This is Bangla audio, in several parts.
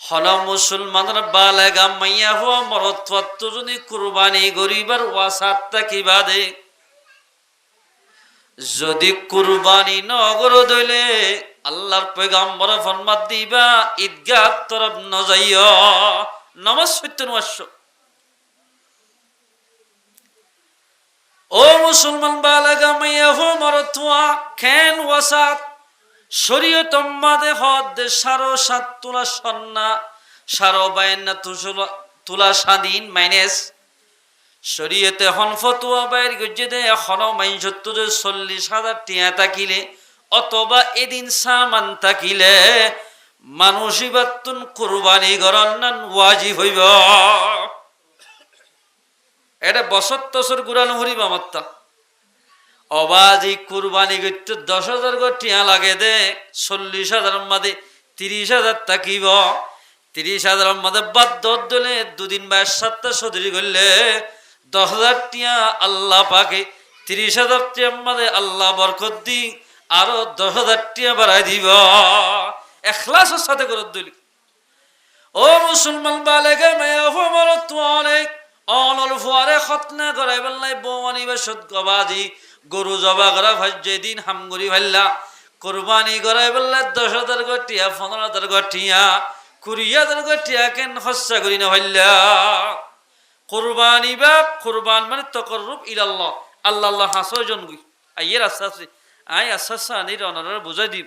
হল মুসলমানের বালেগা মাইয়া হওয়া মরত্বত্ব যদি কুরবানি গরিবার ওয়াসাতটা কি বাদে যদি কুরবানি নগর দইলে আল্লাহর পয়গাম্বর ফরমাত দিবা ঈদগাহ তরফ ন যাইও নামাজ পড়তে নষ্ট। ও মুসলমান বালেগা মাইয়া হওয়া মরত্বা খেন ওয়াসাত শরীয়ত মাদে হদ সারো 7 তোলা সন্না সারো 52 তোলা স্বাধীন মাইনাস শরীয়তে হন ফতোয়া বাইর গজে দে এখন মাইনসত্তু 40,000 টিয়া তাকিলে অথবা এদিন সামান তাকিলে মানুষিবাতুন কুরবানি গরন্নান ওয়াজিব হইব। এটা বছর তসর গুরানো হরিবা মাত্তা অবাজি কুরবানি করতে 10,000 টিয়া লাগে দে 40,000 মধ্যে 30,000 তাকিব 30,000 মধ্যে বাদ দিলে দুদিন বা 7টা সদরি করলে 10,000 টিয়া আল্লাহ পাকে 30,000 টিয়ার মধ্যে আল্লাহ বরকত দি আরো 10,000 টিয়া বাড়াই দিব এখলাসের সাথে করে দিলি। ও মুসলমান বালেগা মায়া ফমরত তোয়ালে অনল ফুয়ারে খতনা করাই বললাই বওয়ানি বা সদগবাজি গরু জবা করা ভাজ্যে দিন হামগুড়ি ভাল্লা কুরবানি করাই বললে 10,000 গটিয়া 15,000 গটিয়া 20,000 গটিয়া কেন খরচা করি না ভাল্লা কুরবানি বা কুরবান মানে তাকাররুব ইলাল্লাহ আল্লাহ আল্লাহ হাসজন গই আইয়ের আসাসে আই আসাসা নি রনর বুঝাই দি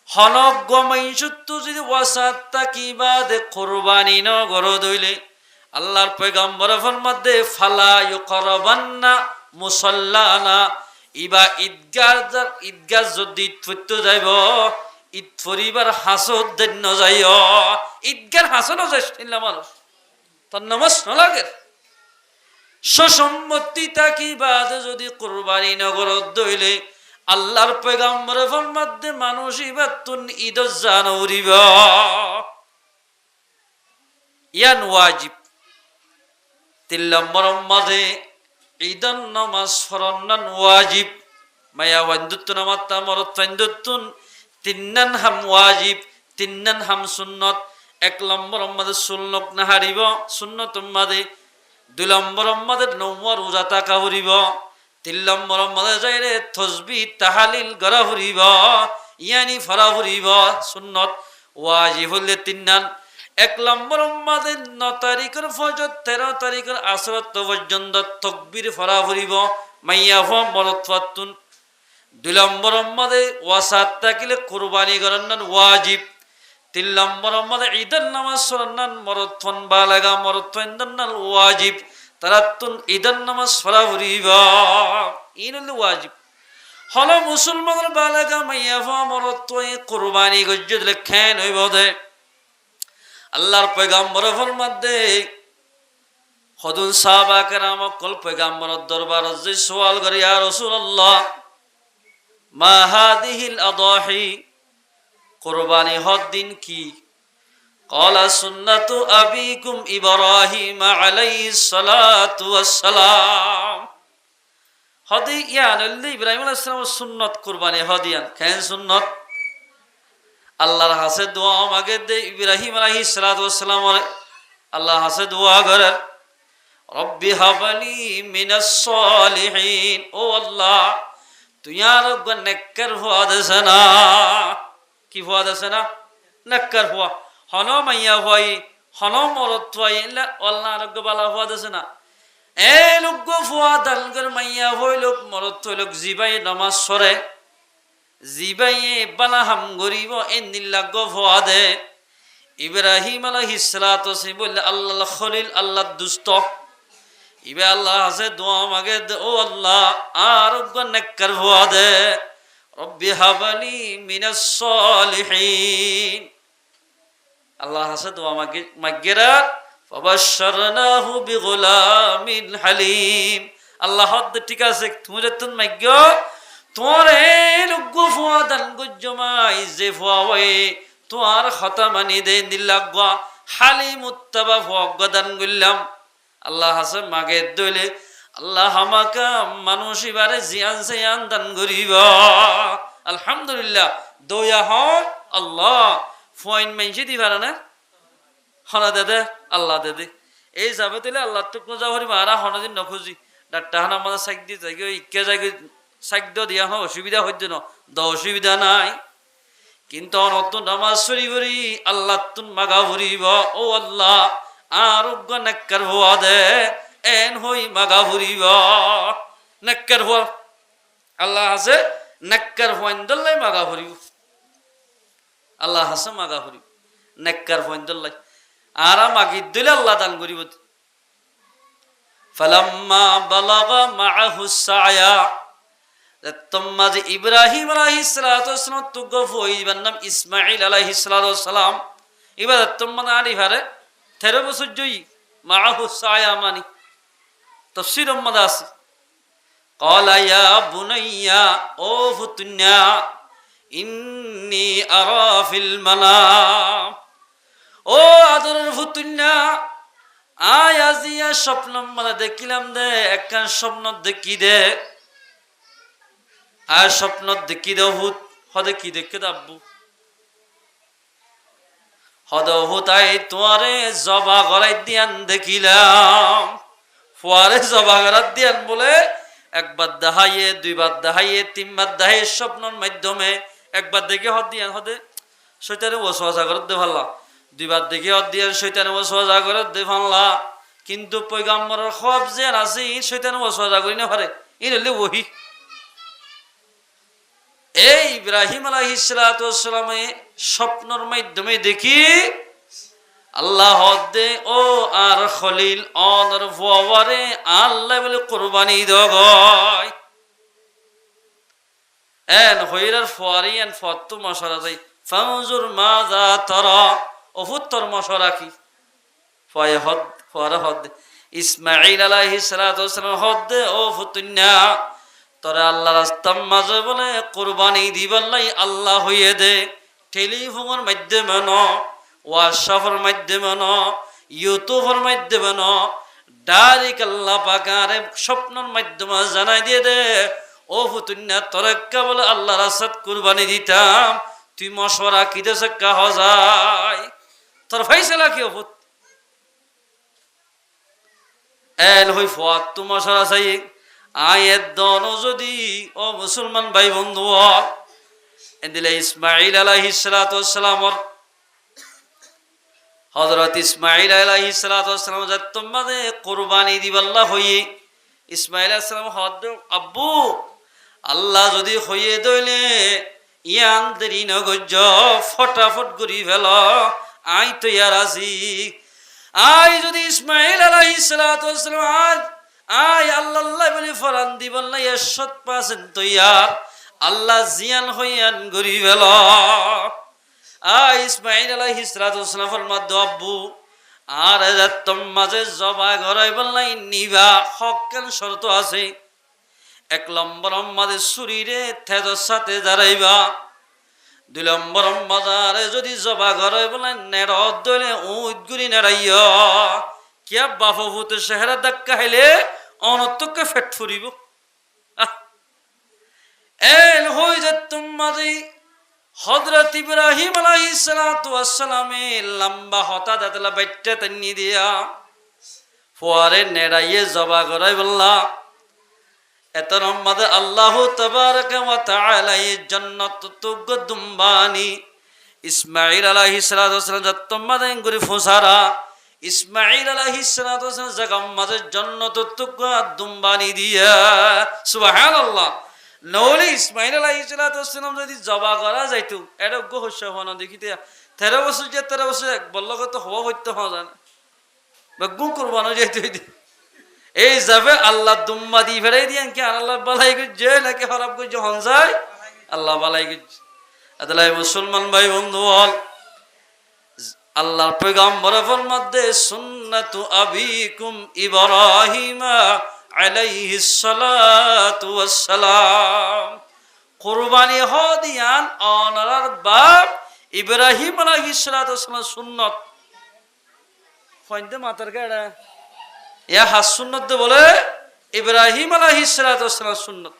হনক গমাইসুত্তু যদি ওয়াসাতটা কিবা দে কুরবানি ন গরো দইলে আল্লাহর পয়গম্বর ফরমাতে ফালা ইউকরবান্না মুসাল্লানা ইবা ঈদগাহ যদি ফুটতে যাইব ঈদ পরিবার হাসদ দেন ন যাইও ঈদগাহ হাসন যাইছিল মানুষ তার নামাজ ন লাগে সসম্মতি তাকি বাদ যদি কুরবানি নগর দইলে আল্লাহর পয়গম্বর ফরমাতে মানুষ ইবাতুন ঈদ জানউরিব ইয়ান ওয়াজিব 3 নম্বর মাঝে ঈদন নামাজ ফরন্নান ওয়াজিব মায়া ওয়ান্দুত নামাতা মরত ওয়ান্দুতুন 3 হাম ওয়াজিব 3 হাম সুন্নত 1 নম্বর মাঝে সুন্নত না হারিব সুন্নত মাঝে 2 নম্বর মাঝে নওয়ার রোজা তাকা হরিব 3 নম্বর মাঝে যাইরে তাসবিহ তাহলিল গরা হরিব ইয়ানি ফরা হরিব সুন্নত ওয়াজিব হলে 3 1 নম্বর মাঝে 9 তারিখের ফজর 13 তারিখের আসর পর্যন্ত তাকবীর ফরা হরিব মাইয়া হ মরতফাতুন 2 নম্বর মাঝে ওয়াসাত তাকিলে কুরবানি গরন্নান ওয়াজিব 3 নম্বর মাঝে ঈদের নামাজ সরন্নান মরতফন বালাগা মরতফন্দান ওয়াজিব তারাতুন ঈদের নামাজ ফরা হরিব ইনুল ওয়াজিব হলো মুসলমানের বালাগা মাইয়া হ মরতফই কুরবানি গজ্জদ লেখেন হইব দে আল্লাহর পয়গম্বর ফরমাতে হদুন সাহাবা কেরাম কল পয়গম্বরের দরবারে যে সওয়াল করে ইয়া রাসূলুল্লাহ মা হাদিহিল আদাহি কুরবানি হদ দিন কি ক্বালা সুন্নাতু আবিকুম ইব্রাহিম আলাইহিস সালাতু ওয়াস সালাম হদি ইয়ান ইব্রাহিম আলাইহিস সালাম সুন্নাত কুরবানি হদিয়ান কেন সুন্নাত আল্লাহর হাসে দোয়া মাগে দে ইব্রাহিম আলাইহিস সালাতু ওয়াস সালাম আল্লাহ হাসে দোয়া করে রব্বি হাবলি মিনাস সালিহিন ও আল্লাহ তুই আর নেককার হওয়া দেছে না কি হওয়া দেছে না নেককার হওয়া হন মাইয়া হই হন মরত হই আল্লাহ আর বালা হওয়া দেছে না এ লোক হওয়া দালগর মাইয়া হই লোক মরত হই লোক জিবাই নামাজ সরে জিবাইয়ে বালা হাম গরিব এন্দিল্লা গফওয়া দে ইব্রাহিম আলাইহিস সালাতু ওয়াস বললে আল্লাহ খলিল আল্লাহ দুস্ত ইবে আল্লাহ হাসে দোয়া মাগে ও আল্লাহ আর নেককার হওয়া দে রব্বি হাবলি মিনাস সালিহিন আল্লাহ হাসে দোয়া মাগে মাগেরা ফাবাশশারনাহু বিগুলামিন হালিম আল্লাহ হদ ঠিক আছে তুমি যতন মাগ্য তোরে লোক ফুয়া দান গজমাই যে ফুয়াওয়ে তোর খতা মানি দে দিল্লাগা হালিম উত্তাবা ফুয়া গদান গল্লাম আল্লাহ হাসে মাগে দইলে আল্লাহ আমাকা মানুষ এবারে জিয়ান জিয়ান দান করিব আলহামদুলিল্লাহ দয়া হ আল্লাহ ফয়েন মাইনছি দিবার না হনা দে দে আল্লাহ দে দে এই যাবে তুলে আল্লাহ তো কোনো যাবি মারা হনদিন নখুঁজি ডাক্তার হানা আমাদের সাইক দিয়ে যাই ইকে যাই সাইক দিয়া হয় অসুবিধা হইতে ন অসুবিধা নাই কিন্তু নতুন নামাজ শরী করি আল্লাহ তুন মাগা ভরিব ও আল্লাহ আরোগ্য নেককার হওয়া দে এন হই মাগা ভরিব নেককার হওয়া আল্লাহ আছে নেককার হওয়াই মাগা ভরিব আল্লাহ আছে মাগা ভরিব নেককার হওয়াই আর মাগি দিলে আল্লাহ দান করিব ফালাম্মা বালাগা মাআহু সায়া তোমাজে ইব্রাহিম আলাইহিস সালাতু ওয়াস সালাম তুগফ হইবার নাম ইসমাঈল আলাইহিস সালাতু ওয়াস সালাম এবার তোমরা আনি ভারে 13 বছর জয়ী মাআহু সায়া মানি তাফসীর উম্মাদ আছে ক্বালা ইয়া বুনাইয়া ও ফুতুন্না ইন্নী আরা ফিল মানাম ও আদরের ফুতুন্না আয় আজিয়া স্বপ্ন মানে দেখিলাম দে একখান স্বপ্ন দেখি দে আর স্বপ্ন দেখি দে হুত হদে কি দেখে দাব্বু হদ হুতাই তোয়ারে জবা গড়াই দিয়ান দেখিলাম ফুয়ারে জবা গড়াত দিয়ান বলে একবার দাহাইয়ে দুইবার দাহাইয়ে তিনবার দাহাইয়ে স্বপ্নের মাধ্যমে একবার দেখে হদ দিয়ান হদে শয়তানে ওয়াসওয়াসা করে দে ভাল্লা দুইবার দেখে হদ দিয়ান শয়তানে ওয়াসওয়াসা করে দে ভাল্লা কিন্তু পয়গম্বরের খব যে আছে শয়তানে ওয়াসওয়াসা করি না পারে এই হলে ওহি এই ইব্রাহিম আলাইহিস সালাতু ওয়াস সালামে স্বপ্নের মাধ্যমে দেখি আল্লাহ দে ও আর খলিল অনর ফুয়ারে আল্লাহ বলে কুরবানি দগয় এন হইরার ফুয়ারি এন ফত্তু মশরা যাই ফাউজুর মাযা তারা ওহুত্তর মশরা কি ফয় হদ ফুয়ারা হদ ইসমাঈল আলাইহিস সালাতু ওয়াস সালাম হদ দে ও ফুতুন্না তোরা আল্লাহ রাস্তার মাঝে বলে কুরবানি দিবাল্লাই আল্লাহ হইয়ে দে টেলিফোনের মাধ্যমে ন হোয়াটসঅ্যাপের মাধ্যমে ন ইউটিউবের মাধ্যমে ন ডাইরেক্ট আল্লাহ পাকারে স্বপ্নের মাধ্যমে জানাই দিয়ে দে ও ফুতুন্না তোরা বলে আল্লাহ রাস্তাত কুরবানি দিতাম তুই মশওয়ারা কি দেশে কাহ যায় তোর ফাইসলা কি ফুত এল হই ফুয়াত তু মশওয়ারা চাই আয়ের দন যদি ও মুসলমান ভাই বন্ধু এদিলে ইসমাঈল আলাইহিস সালাতু ওয়াস সালামর হযরত ইসমাঈল আলাইহিস সালাতু ওয়াস সালাম যতমাদে কুরবানি দিবাল্লাহ হই ইসমাঈল আলাইহিস সালাম হদ আব্বু আল্লাহ যদি হইয়ে দইলে ইয়ান দেরি ন গজ্জ ফটাফট করি ফেল আই তো ইয়ার আছি আই যদি ইসমাঈল আলাইহিস সালাতু ওয়াস সালাম আয় আল্লাহ বলি ফরান দিবন না 100% তৈয়ার আল্লাহ জিয়ান হইয়ান গরি ফেল আয় ইসমাঈল আলাইহিস সালাতু ওয়াস সালাম ফরমাদ আব্বু আর তোম মাঝে জবা ঘরাই বললাই নিবা হক্কান শর্ত আছে এক নম্বর মাঝে শরীরে তেজের সাথে দাঁড়াইবা দুই নম্বর মাজারে যদি জবা ঘরাই বললাই নেড় দইলে উদ গুরি নেড়াইয়া কিয়া বাফা ভূতে চেহারা ধাক্কা খাইলে অনর্থকে ফেট ফুরিব এন হই যে তোমারি হযরত ইব্রাহিম আলাইহিস সালাতু ওয়াস সালামে লম্বা হতা দাতলা বাইটটা তন্নি দিয়া ফুয়ারে নেড়াইয়ে জবা করাই বললা এত নম্বরে আল্লাহ তাবারাকা ওয়া তাআলা জান্নাত তুগ দুম্বানি ইসমাঈল আলাইহিস সালাতু ওয়াস সালাম যতমাদে গরি ফুসারা ইসমাঈল আলাইহিস সালাতু ওয়াস সালাম জাগাম মাঝে জান্নাত তুগা দুম্বানি দিয়া সুবহানাল্লাহ নওলে ইসমাঈল আলাইহিস সালাতু ওয়াস সালাম যদি জবা করা যাইতো এটা গহস্য হনা দেখিতে 13 বছর যে 13 বছর এক বল্লগ তো হওয়া হইতো হওয়া জানা বগু কুরবানো যাইতো এই যাবে আল্লাহ দুম্বা দি ফেরাই দিয়েন কি আল্লাহ বালাই গজে নাকি খারাপ গজে হন যায় আল্লাহ বালাই গজে আদলাই মুসলমান ভাই বন্ধু হল আল্লাহর পয়গম্বরের মধ্যে সুন্নাতু আবিকুম ইব্রাহিম আলাইহিস সালাতু ওয়াস সালাম কুরবানি হদিয়ান অনার বাপ ইব্রাহিম আলাইহিস সালাতু ওয়াস সালাম সুন্নাত কইতে মাতার গাড়া ইয়া হাস সুন্নাত বলে ইব্রাহিম আলাইহিস সালাতু ওয়াস সালাম সুন্নাত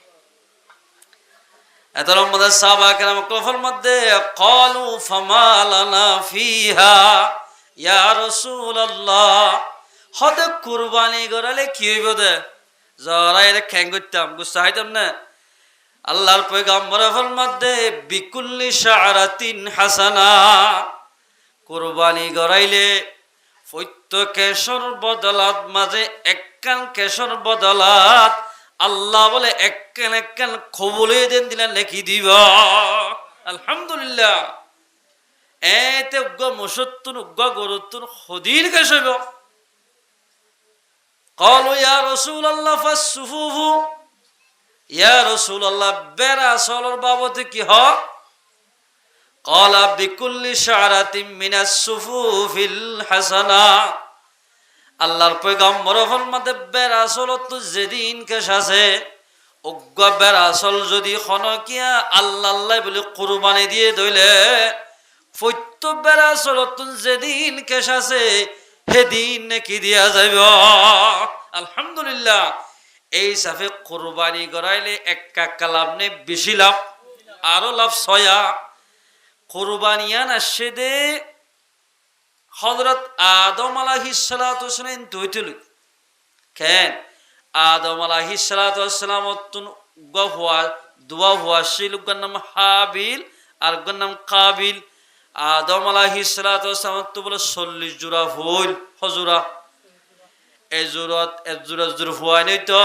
এতর মধ্যে সাহাবা কেরাম কফর মধ্যে ক্বালু ফামা লানা ফিহা ইয়া রাসূলুল্লাহ হদে কুরবানি গরালে কি হইব দে জরা এর খ্যাং করতাম গুসা হইতাম না আল্লাহর পয়গম্বর ফরমাতে বিকুল্লি শাআরাতিন হাসানা কুরবানি গরাইলে প্রত্যেক কেশর বদলাত মাঝে একখান কেশর বদলাত আল্লাহ বলে একখান একখান কবুলে দেন দিলেন লেখি দিব আলহামদুলিল্লাহ এতে উগ্র মুসত্তুন উগ্র গরুত্তুন হদির কেশ হইব قالوا يا رسول الله فالصفوف يا رسول الله বেড়া চলর বাবতে কি হ قال بكل شعرة من الصفوف الحسنة আল্লাহর পয়গম্বর ফরমাতে বেড়া চলত যেদিন কেশ আছে উগ্র বেড়া চল যদি খনকিয়া আল্লাহ আল্লাহ বলে কুরবানি দিয়ে দইলে ফৈত্য বেড়া চলত যেদিন কেশ আছে সেদিন নাকি দিয়া যাইব আলহামদুলিল্লাহ এই সাফে কুরবানি করাইলে একটা কালাম নে বেশি লাভ আরো লাভ ছয়া কুরবানিয়ান আসে দে হযরত আদম আলাইহিস সালাতু ওয়াসসালাম তৈতুল কেন আদম আলাইহিস সালাতু ওয়াসসালাম তুন গহওয়া দুয়া হুয়া শিলুগার নাম হাবিল আর গর নাম কাবিল আদম আলাইহিস সালাতু ওয়াসসালাম তো বলে 40 জোড়া হইল হজুরা এজুরত এজুরত জুর হুয়া নাই তো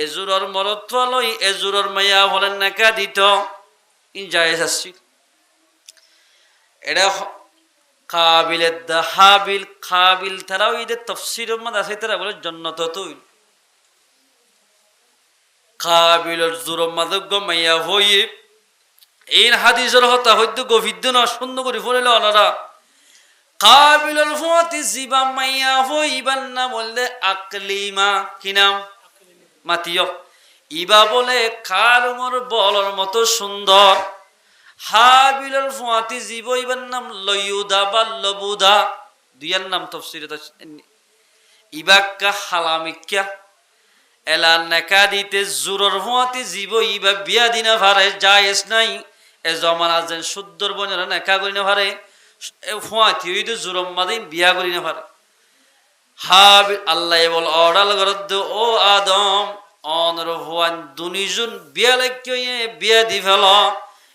এজুরর মরত লই এজুরর মায়া হলেন নাকা দিত ইন জায়েজ আছে এটা কাবিলের দা হাবিল কাবিল তারাও এদের তাফসীরের মধ্যে আছে তারা বলে জান্নাত তুই কাবিলের জুর মধ্যে মাইয়া হই এই হাদিসের হতা হইতো গভিদ্য না সুন্দর করে পড়লে ওনারা কাবিলুল ফুয়াতি জিবা মাইয়া হইবান না বললে আকলিমা কি নাম মাতিয় ইবা বলে কার উমর বলর মতো সুন্দর হাবিলুল ফুয়াতি জীব ইবার নাম লয়ুদা বা লবুদা দুইয়ার নাম তাফসীরে ইবাক্কা হালামিক্কা এলা নাকা দিতে জুরর ফুয়াতি জীব ইবা বিয়া দিনা ভারে জায়েজ নাই এ জমানা যেন শুদ্ধর বনেরা নাকা করি না ভারে ফুয়াতি হইতো জুরম মাদিন বিয়া করি না ভারে হাবিল আল্লাহ বল অর্ডাল করদ ও আদম অনর হুয়ান দুনিজুন বিয়া লাগিয়ে বিয়া দি ফেল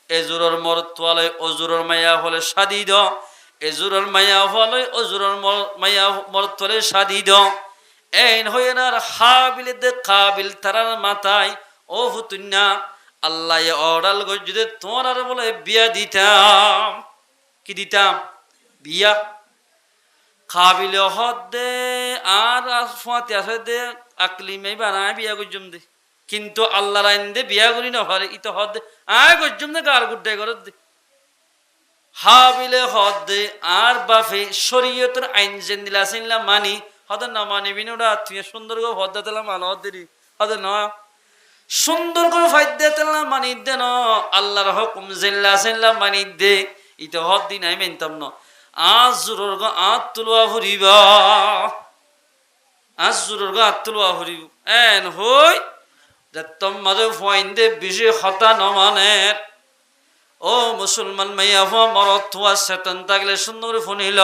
এজুরর মরতওয়ালে অজুরর মায়া হলে শাদি দ এজুরর মায়া হলে অজুরর মায়া মরতওয়ালে শাদি দ এইন হইনার হাবিল দে কাবিল তারার মাথায় ও হুতুন্না আল্লাহ অর্ডাল গজদে তোমার বলে বিয়া দিতাম কি দিতাম বিয়া কাবিল হদ দে আর ফুয়াতে আছে দে আকলিমে বানায় বিয়া গজম দে কিন্তু আল্লাহর আইন দে বিয়া করি না পারে ইতো হদ দে আয় গজম দে গার গুড্ডাই করত দে হাবিলে হদ দে আর বাফে শরীয়তের আইন জেন দিলা সিনলা মানি হদ না মানি বিনোডা তুই সুন্দর করে হদ দিলাম মানো দেরি হদ না সুন্দর করে ফাইদা দিলাম মানি দে না আল্লাহর হুকুম জিল্লা সিনলা মানি দে ইতো হদ দিন আই মেনতাম না আজুরর গো আতুলওয়া হরিবা আজুরর গো আতুলওয়া হরিব এন হই যতম মাদে ফাইন্দে বিশে খতা নমানের ও মুসলমান মাইয়া হওয়া মরত হওয়া সেতন থাকলে সুন্দর ফোনিল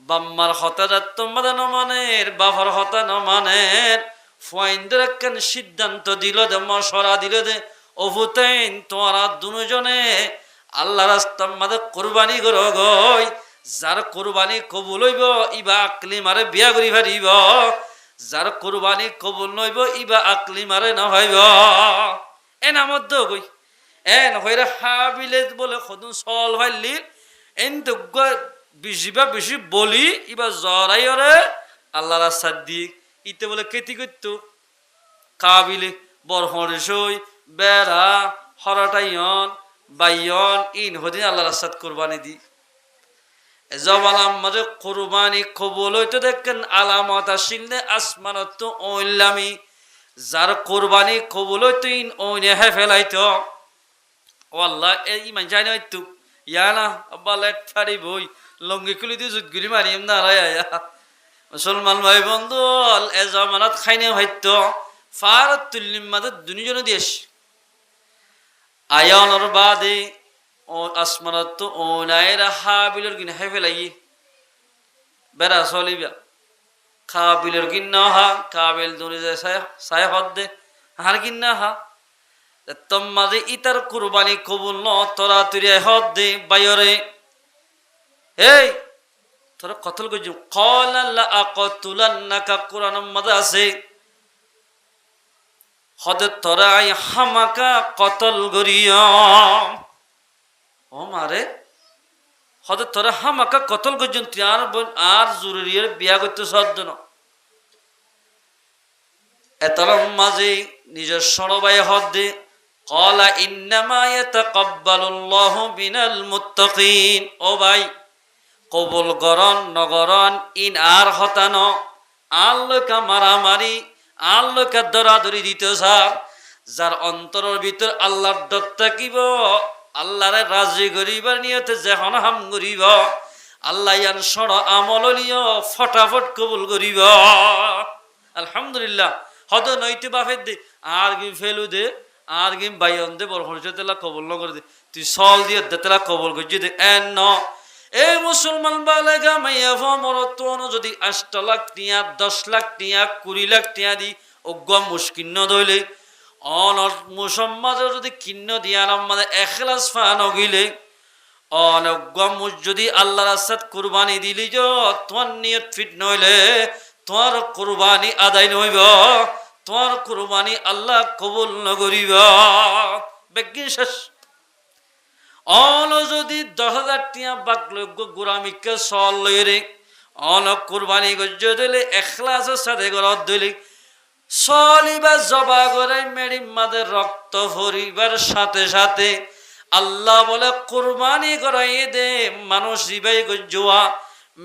বাম্মার হতা যতম মাদে নমানের বাবার হতা নমানের ফাইন্দের একখান সিদ্ধান্ত দিল দে মশরা দিল দে অভুতেন তোরা দুজনে আল্লাহ রাস্তার মাদে কুরবানি করো গই যার কুরবানি কবুল হইব ইবা আকলি মারে বিয়া করি পারিব যার কুরবানি কবুল নইব ইবা আকলি মারে না হইব এ নামত গই এ নহইরে হাবিলে বলে খদু সল ভাইলি এন তো বেশি বা বেশি বলি ইবা জরাই রে আল্লাহ রাস্তা দি ইতে বলে কেতি করতো কাবিলে বরহরে সই বেড়া হরাটাইয়ন বাইয়ন ইন হদিন আল্লাহ রাস্তাত কুরবানি দি জবালাম মাঝে কুরবানি কবুল হইতে দেখেন আলামত আসিলে আসমানত ওইলামি যার কুরবানি কবুল হইতে ইন ওইনে হে ফেলাইতো ও আল্লাহ এই ইমান জানি হইতো ইয়ানা আব্বা লেট ফাড়ি বই লঙ্গি কুলি দিয়ে জুতগুলি মারিম না রায়া মুসলমান ভাই বন্ধু এ জমানাত খাইনে হইতো ফারাত তুল্লিম মাঝে দুনিজনে দিয়েছ আয়ানোর বাদে ও আসমানত ও নাইরা হাবিলর গিন হে ফেলাই বেড়া চলিবা কাবিলের কিন্না হা কাবিল দূরে যায় সায় হদ দে হার কিন্না হা তোমাদের ইতার কুরবানি কবুল ন তোরা তুই হদ দে বাইরে এই তোরা কতল করছি কল আল্লাহ আকতুলান্নাকা কোরআন মধ্যে আছে হদে তোরা আই হামাকা কতল গরিয়া ও মারে হদে তোরা হামাকা কতল করছেন তুই আর জরুরির বিয়া করতে সদ্য না এতর মাঝে নিজের সরবাই হদ দে কলা ইন্নামা ইয়াতাকাব্বালুল্লাহু মিনাল মুত্তাকিন ও ভাই কবুল গরন নগরন ইন আর হতান আল্লোকা মারামারি আল্লোকা দরাদরি দিতে সার যার অন্তরের ভিতর আল্লাহর ডর থাকিব আল্লাহরে রাজি করিবার নিয়তে যখন হাম করিব আল্লাহ ইয়ান সর আমল লিও ফটাফট কবুল করিব আলহামদুলিল্লাহ হদ নইতে বাফের দে আর কি ফেলু দে আর কি বাইন দে বড় হরছে তেলা কবুল ন করে দে তুই সল দিয়ে দে তেলা কবুল করছি দে এন ন এ মুসলমান বালেগা মাইয়া মরতন যদি 8 লাখ টিয়া 10 লাখ টিয়া 20 লাখ টিয়া দি অজ্ঞ মুশকিন্ন দইলে অনর মুসম্মাদের যদি কিন্ন দিয়া আমাদের এখলাস ফান গিলে অনজ্ঞ মুজ যদি আল্লাহর রাস্তাত কুরবানি দিলি যে তোমার নিয়ত ফিট নইলে তোমার কুরবানি আদায় নইব তোমার কুরবানি আল্লাহ কবুল নগরিব বেগিন শেষ অন যদি 10,000 টিয়া বাকলজ্ঞ গোরামিকে সল লইরে অন কুরবানি গজ্জ দিলে এখলাসের সাথে গরত দিলে সলিবা জবা করে মেডিমাদের রক্ত ভরিবার সাথে সাথে আল্লাহ বলে কুরবানি করাই দে মানুষ রিবাই গজ্জুয়া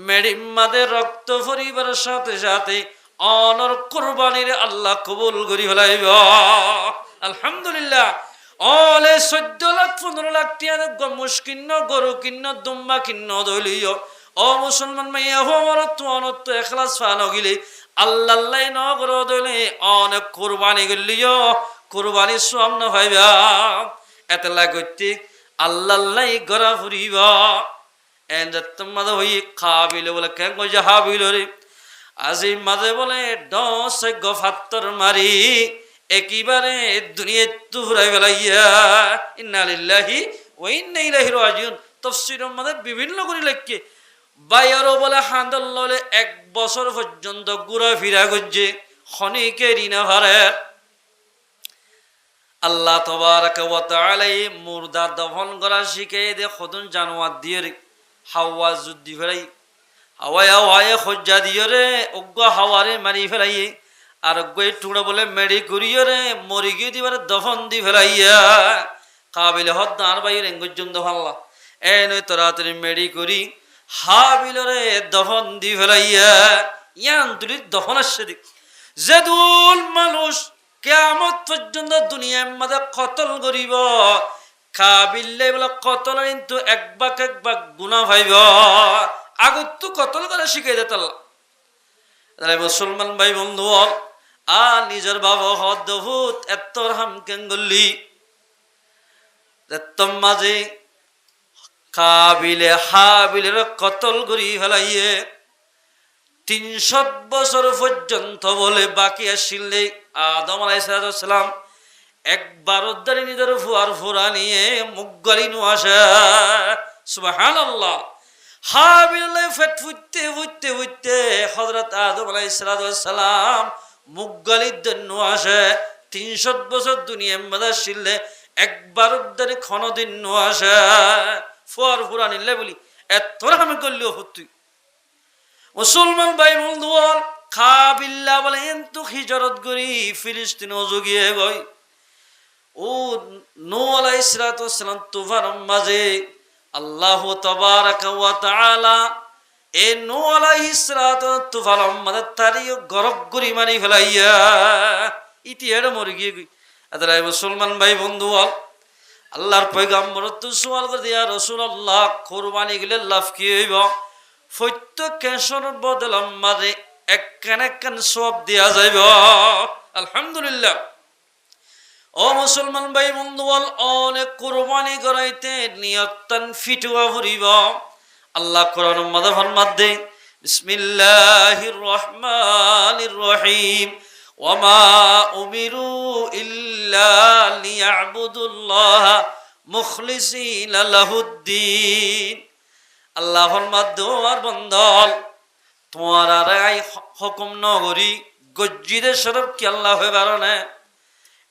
মেডিমাদের রক্ত ভরিবার সাথে সাথে অনর কুরবানির আল্লাহ কবুল করি ফেলাইব আলহামদুলিল্লাহ অলে 14 লাখ 15 লাখ টিয়া মুশকিন্ন গরু কিন্ন দুম্বা কিন্ন দলিও ও মুসলমান মাইয়া হওয়ার তো অনত এখলাস ফান গিলে আল্লাহ নগর দলে অনেক কুরবানি গলিও কুরবানি সামনে ভাইবা এতলা করতে আল্লাহ গড়া ফুরিব এন্ড তোমাদের হই কাবিল বলে কেন হাবিল রে আজি মাঝে বলে 10 গফাত্তর মারি একেবারে দুনিয়া তুরাই ফেলাইয়া ইন্না লিল্লাহি ওয়া ইন্না ইলাইহি রাজিউন তাফসীরের মধ্যে বিভিন্ন করে লেখকে বাইরও বলে হান্দল ললে 1 বছর পর্যন্ত ঘুরা ফিরা করছে খনিকে রিনা ভারে আল্লাহ তাবারাকা ওয়া তাআলা মুর্দা দফন করা শিখে দে খদন জানোয়ার দিয়ে হাওয়া যুদ্ধি ফেলাই হাওয়ায় খজ্জা দিয়ে রে অজ্ঞ হাওয়ারে মারি ফেলাই আর গই টুকরা বলে মেডি করিয়ে রে মরি গিয়ে দিবার দফন দি ফেলাইয়া কাবিল হদ আর বাইরে এঙ্গুজুম দফাল্লা এ নই তাড়াতাড়ি মেডি করি হাবিলরে দফন দি ফেলাইয়া ইয়ান তুলি দফন আসছে দিক যেদুল মানুষ কিয়ামত পর্যন্ত দুনিয়ার মধ্যে কতল করিব কাবিলে বলে কতল কিন্তু এক বাক গুনাহ ভাইব আগত তো কতল করে শিখাই দে তাল্লা তাই মুসলমান ভাই বন্ধু আ নিজের বাবা হদভূত এত হাম কেঙ্গলি এতম মাঝে কাবিলে হাবিলের কতল করি ফেলাইয়ে 300 বছর পর্যন্ত বলে বাকি আসলে আদম আলাইহিস সালাম একবার উদ্ধারে নিজের ফুয়ার ফুরা নিয়ে মুগগালি নু আসে সুবহানাল্লাহ হাবিল ফেট ফুটতে ফুটতে ফুটতে হযরত আদম আলাইহিস সালাম মুগগালির জন্য আসে 300 বছর দুনিয়ার মধ্যে ছিলে একবার উদ্ধারে ক্ষণদিন নু আসে ফুয়ার ফুরা নিলে বলি এত আমি করলেও হতুই মুসলমান ভাই বন্ধু কাবিল্লা বলে কিন্তু হিজরত করি ফিলিস্তিন যোগিয়ে গই ও নূহ আলাইহিস সালাম তুফান মাঝে আল্লাহ তাবারাকা ওয়া তাআলা এ নূহ আলাইহিস তুফান মাঝে তারিও গরক গরি মারি ফেলাইয়া ইতিহাস মরে গিয়ে গই আদাই মুসলমান ভাই বন্ধু আল্লাহর পয়গম্বর তো সওয়াল করে ইয়া রাসূলুল্লাহ কুরবানি গেলে লাভ কি হইব প্রত্যেক কেশর বদলাম মাঝে একখান সব দেয়া যাইব আলহামদুলিল্লাহ ও মুসলমান ভাই বন্ধু অনেক কুরবানি করাইতে নিয়তন ফিটুয়া ভরিব আল্লাহ কোরআন মাঝে ফরমাত দে বিসমিল্লাহির রহমানির রহিম ওয়ামা উমিরু ইল্লা লিয়াবুদুল্লাহা মুখলিসিনা লাহুদ্দিন। আল্লাহ ফরমাদ্দো আর বন্দল তোমার আর আই হুকুম নগরী গজ্জিদের সরব কি আল্লাহ হয়ে বারণে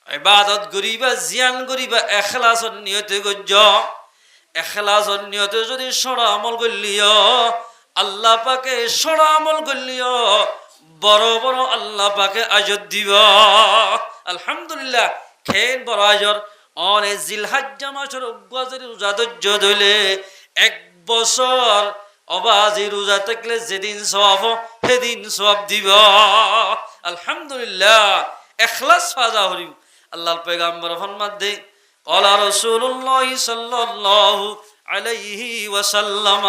ইবাদত করিবা জিয়ান করিবা এখলাসর নিয়তে গজ্জ এখলাসর নিয়তে যদি সড়া আমল করলিও আল্লাহ পাকে সড়া আমল করলিও বড় বড় আল্লাহ পাকে আজর দিব। আলহামদুলিল্লাহ খেন বড় আজর অনে জিলহাজ্জা মাসের অজ্ঞাজের রোজা ধৈর্য ধইলে 1 বছর অবাজি রোজা থাকলে যেদিন সওয়াব সেদিন সওয়াব দিব। আলহামদুলিল্লাহ ইখলাস ফাজা হরিম। আল্লাহর পয়গম্বর ফরমান দে ক্বালা রাসূলুল্লাহ সাল্লাল্লাহু আলাইহি ওয়াসাল্লাম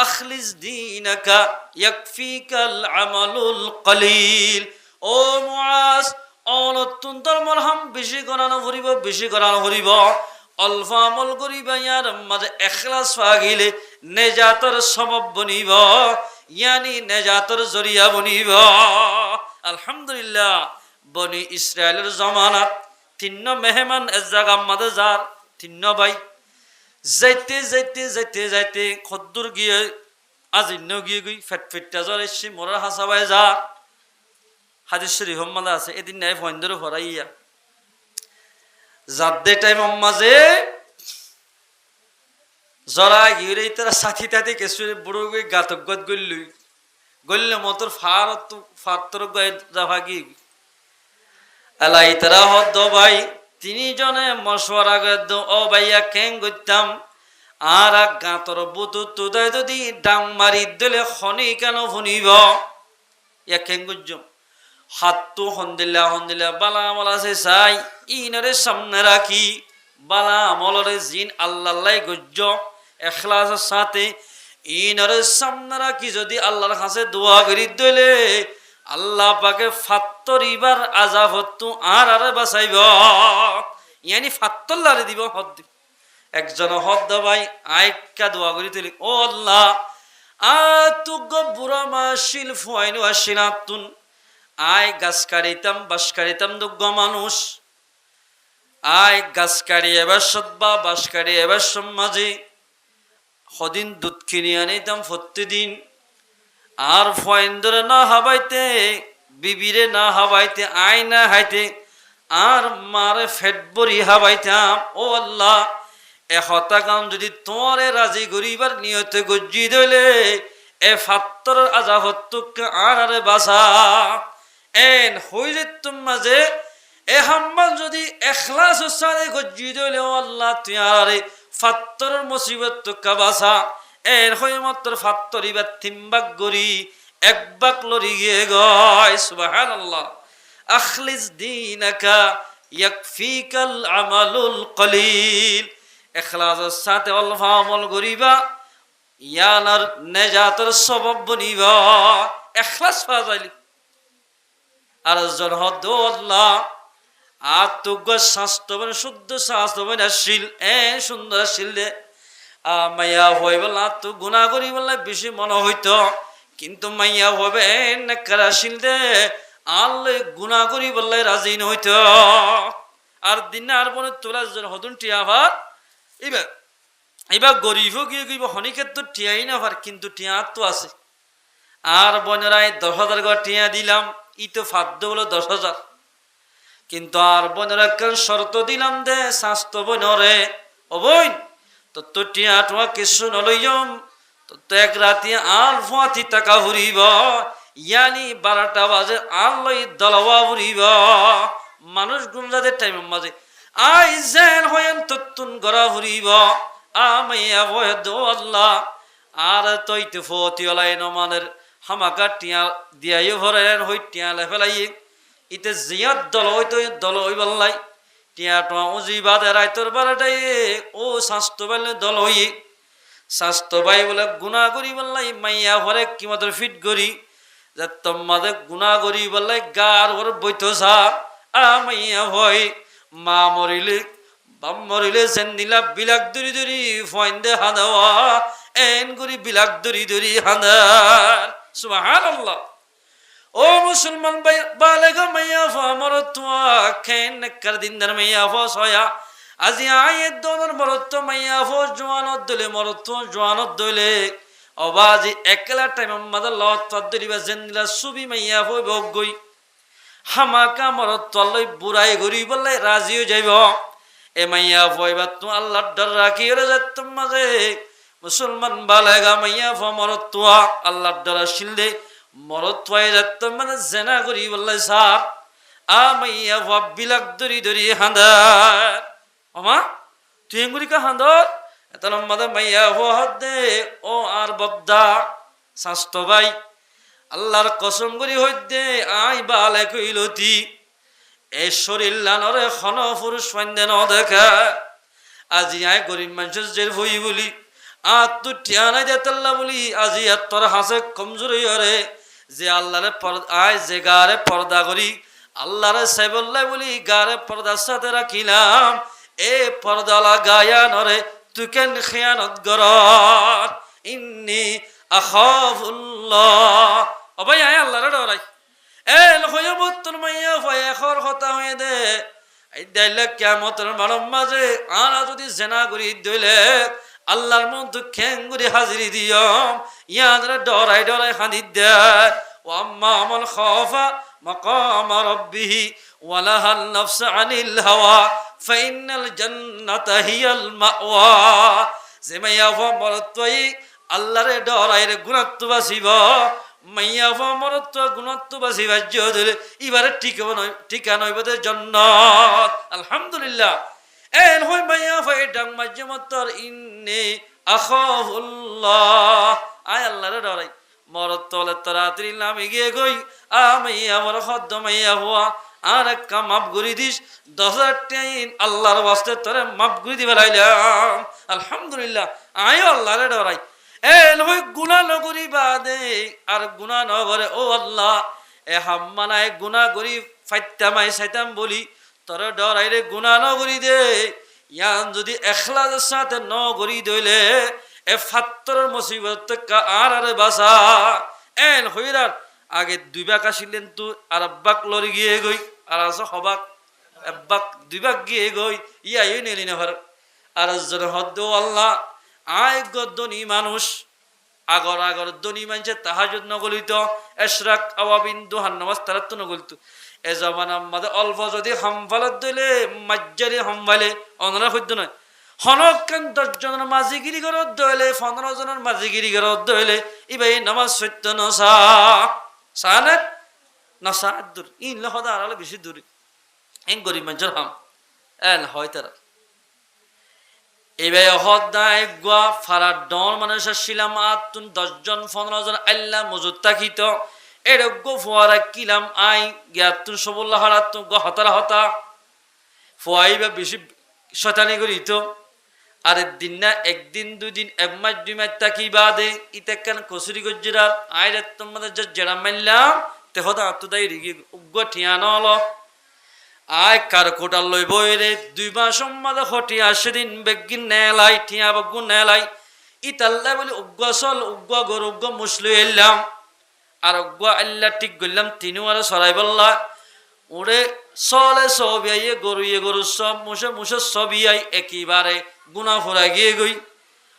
আখলিস দীনাকা ইয়াকফিকাল আমালুল কলিল। ও মুআজ অত্যন্তর মরহম বেশি করানো হরিব বেশি করানো হরিব অল্প আমল করিবা ইয়ার মাঝে ইখলাস পাগিলে নেজাতর সবব বনিব ইয়ানি নেজাতর জরিয়া বনিব। আলহামদুলিল্লাহ বনি ইসরায়েলের জমানাত 3 মেহমান এক জায়গা মাঝে যার 3 ভাই যাইতে যাইতে যাইতে যাইতে খদ্দুর গিয়ে আজিন্ন গিয়ে গই ফেটফেটটা জ্বর এসছি মোরার হাসাবাই যা হাদিস শরীফ মাঝে আছে এদিন নাই ফন্দর ভরাইয়া যাদে টাইম মাঝে জরা গিয়ে তারা সাথী তাতে কেসু বুড়ো গই গাতগত গল্লুই গল্লে মতর ফারতর গায়ে যাভা গি আলাই তারা হদ ভাই 3 জনে মশওয়ারা গদ ও ভাইয়া কেন গইতাম আর গাতর বুতু তুদাই যদি ডাং মারি দিলে খনি কেন শুনিব ইয়া কেন গজ্জ হাতটো হন্দিল্লা হন্দিল্লা বালা আমল আছে চাই ইনরে সামনে রাখি বালা আমলরে জিন আল্লাহ গজ্জ এখলাসের সাথে ইনরে সামনে রাখি যদি আল্লাহর কাছে দোয়া করি দিলে আল্লাহ পাকে ফাত্তরিবার আযাব হতো আর আরে বাঁচাইব ইয়ানি ফাত্তল্লারে দিব হদ একজন হদ ভাই আইকা দোয়া করি তুলি ও আল্লাহ আতুগ বুড়া মাশিল ফুয়াইনু আসিনাতুন আয় গাছ কাটিতাম বাস কাটিতাম দুগ্গ মানুষ আয় গাছ কাটি এবার সদ্বা বাস কাটি এবার সমাজে সদিন দুধ কিনে আনিতাম প্রতিদিন আর ফয়েন্দরে না হাবাইতে বিবিরে না হাবাইতে আয় না হাইতে আর মারে ফেট বরি হাবাইতাম ও আল্লাহ 100 কাম যদি তোমারে রাজি করিবার নিয়তে গজ্জি দইলে এ ফাত্তর আযাব হত্তুক আর আরে বাসা এন হই যে মাঝে এ হাম্মাল যদি ইখলাস সারে গজ্জি দইলে ও আল্লাহ তুই আরে ফাত্তরের মুসিবত তো কাবাসা এর হই মাত্র ফাত্তরিবার 3 ভাগ গরি 1 ভাগ লরি গিয়ে গয় সুবহানাল্লাহ। আখলিস দীনাকা ইয়াকফিকাল আমালুল কলিল ইখলাসের সাথে অল্প আমল করিবা ইয়ানার নেজাতের সবব বনিবা ইখলাস ফাজাইলি আর জন হদ আল্লাহ আতুগ শাস্ত্রবান শুদ্ধ শাস্ত্রবান আসিল এ সুন্দর আসিল দে মাইয়া হই বলা তো গুনাহ করি বলা বেশি মনে হইতো কিন্তু মাইয়া হবে নেকর আসিল দে আল্লাহ গুনাহ করি বললে রাজি ন হইতো আর দিন আর বনে তোলা জন হদুন টিয়া ভার এবার গরিব গিয়ে গিয়ে হনিকের তো টিয়াই না ভার কিন্তু টিয়া তো আছে আর বনেরাই 10,000 করে টিয়া দিলাম ই তো ফাদ্য হলো 10,000 কিন্তু আর বোনের একটা শর্ত দিলাম দে স্বাস্থ্য বোনরে ও বোন তো টিয়া টোয়া কিছু নলইম তো এক রাতি আর ফুয়াতি টাকা হুরিব ইয়ানি 12টা বাজে আর লই দলওয়া হুরিব মানুষ গুমজাদের টাইমের মাঝে আই জেন হয়েন তুন গড়া হুরিব আমাইয়া বয় দো আল্লাহ আর তৈতে ফতি ওলাই নমানের হামাকা টিয়া দিয়াইও ভরেন হই টিয়া লেফেলাই ইতে জিয়াদ দল হইতো দল হই বললাই টিয়া টোয়া উজি বাদে রাইতর বারটাই ও স্বাস্থ্য পাইলে দল হই স্বাস্থ্য পাই বলে গুণা করি বললাই মাইয়া হরে কি মাত্র ফিট করি যে তোমাদের গুণা করি বললাই গার ওর বৈত সা মাইয়া ভয় মা মরিলে বাম মরিলে সেন দিলা বিলাক দরি দরি ফয়েন্দে হাঁদাওয়া এন করি বিলাক দরি দরি হাঁদার সুবহানাল্লাহ। ও মুসলমান ভাই বালেগা মাইয়া ফামরত খেন নেকর দিনদার মাইয়া ফসয়া আজি আয়ে দনর মরত মাইয়া ফস জওয়ানত দলে মরত জওয়ানত দলে অবাজি একলা টাইম মাদার লত তদরিবা জেন্দিলা সুবি মাইয়া ফই বগই হামাকা মরত তলই বুড়াই গরি বলে রাজিও যাইব এ মাইয়া ফইবা তু আল্লাহর ডর রাখি রে যাত মাঝে মুসলমান বালেগা মাইয়া ফামরত আল্লাহর ডর শিলদে মরত হয়ে যাত মানে জেনা করি বললে সাপ মাইয়া ভাবিলাক দরি দরি হাঁদার আমা তুই এঙ্গুরি কা হাঁদর এত লম্বাদা মাইয়া হাত দে ও আর বদ্দা স্বাস্থ্য ভাই আল্লাহর কসম করি হইতে আই বালে কইলতি এ শরীর লানরে খন পুরুষ ফাইন্দে ন দেখা আজি আই গরিব মানুষের জের হই বলি আর তু টিয়ানাই দেতাল্লা বলি আজি আর তোর হাসে কমজোরি হরে যে আল্লাহরে আয় যে গারে পর্দা করি আল্লাহরে সাইবল্লাই বলি গারে পর্দার সাথে রাখিলাম এ পর্দা লাগায়া নরে তুই কেন খেয়ানত গরত ইন্নি আখাফুল্লাহ ও ভাই আয় আল্লাহরে ডরাই এ লখয় বত্তর মাইয়া ফয়ে খর কথা হয়ে দে এই দাইলে কিয়ামতের মালম মাঝে আনা যদি জেনা করি দইলে আল্লাহর মধ্যে খেঙ্গুরি হাজিরি দিয়ম ইয়াদরে ডরাই ডরাই হাঁদি দেয় ও আম্মা আমল খাফা মাকাম রাব্বিহি ওয়া লাহান নাফস আনিল হাওয়া ফাইনাল জান্নাতা হিয়াল মাওয়া যে মাইয়া মরতই আল্লাহরে ডরাই রে গুনাত্ব বাসিব মাইয়া মরত গুনাত্ব বাসিব যদি এবারে ঠিকানা হইবতে জান্নাত আলহামদুলিল্লাহ এন হই মাইয়া ফাই ডাং মাঝে মতর ইন্নি আখাফুল্লাহ আয় আল্লাহরে ডরাই মরত তলে তাড়াতাড়ি নামে গিয়ে গই মাইয়া আমার হদ্দ মাইয়া হওয়া আর একটা মাপ গুরি দিস 10,000 টাইন আল্লাহর ওয়াস্তে তোরে মাপ গুরি দিবে লাইলাম আলহামদুলিল্লাহ আয় আল্লাহরে ডরাই এন হই গুনাহ নগরি বাদে আর গুনাহ নগরে ও আল্লাহ এ হাম্মানায় গুনাহ গরি ফাইতামাই শয়তান বলি তোর ডরাই রে গুনাহ নগরি দে ইয়ান যদি এখলাসের সাথে নগরি দইলে এ ফাত্তরের মুসিবত কা আর বাসা এন হইরার আগে দুইবাক আসিলেন তো আর আব্বাক লরি গিয়ে গই আর আস হবাক আব্বাক দুইবাক গিয়ে গই ইয়াই নেলি না ভার আর জন হদ্দ আল্লাহ আয় গদনি মানুষ আগর আগর দনি মানছে তাহাজ্জুদ নগলিত ইশরাক আওয়াবিন দুহান নামাজ তারাত নগলিত এ জামানা আমাদের অল্প যদি হামফালত দিলে মাজ্জারি হামফালে অনরা হইতো নয় হনকান 10 জনের মাঝিগিরি ঘরত দইলে 15 জনের মাঝিগিরি ঘরত দইলে ইবাই নামাজ সত্য নসা সানাত নসা দূর ইন লহদা আলে বেশি দূর এন গরিব মানুষের হাম এন হয় তারা এবাই হদায় গোয়া ফারা ডন মানুষের শিলাম আতুন 10 জন 15 জন আল্লাহ মজুদ তাকিত এরগ ফুয়ারা কিলাম আই গিয়াতুন সবুল্লাহ হারাতুন গ হতারা হতা ফুয়াইবা বেশি শয়তানি করিত আর দিন না একদিন দুদিন এক মাস 2 মাস তাকি বাদে ইতে কেন কসুরি গজ্জিরার আইরে তোমাদের যে জেরা মারলাম তে হদা আতুদাই রিগি উগ্গ ঠিয়ানো হলো আয় কার কোটাল লই বইরে 2 মাস সম্মাদ হটিয়া সেদিন বেগিন নেলাই ঠিয়া বগুন নেলাই ইতাল্লা বলি উগ্গ সল উগ্গ গর উগ্গ মুসলি এলাম আর উগ্গ আল্লাহ ঠিক গইলাম তিনু আর সরাই বললা ওরে সলে সবিয়ে গরু সব মুসে মুসে সবিয়াই একেবারে গুনা ফুরা গিয়ে গই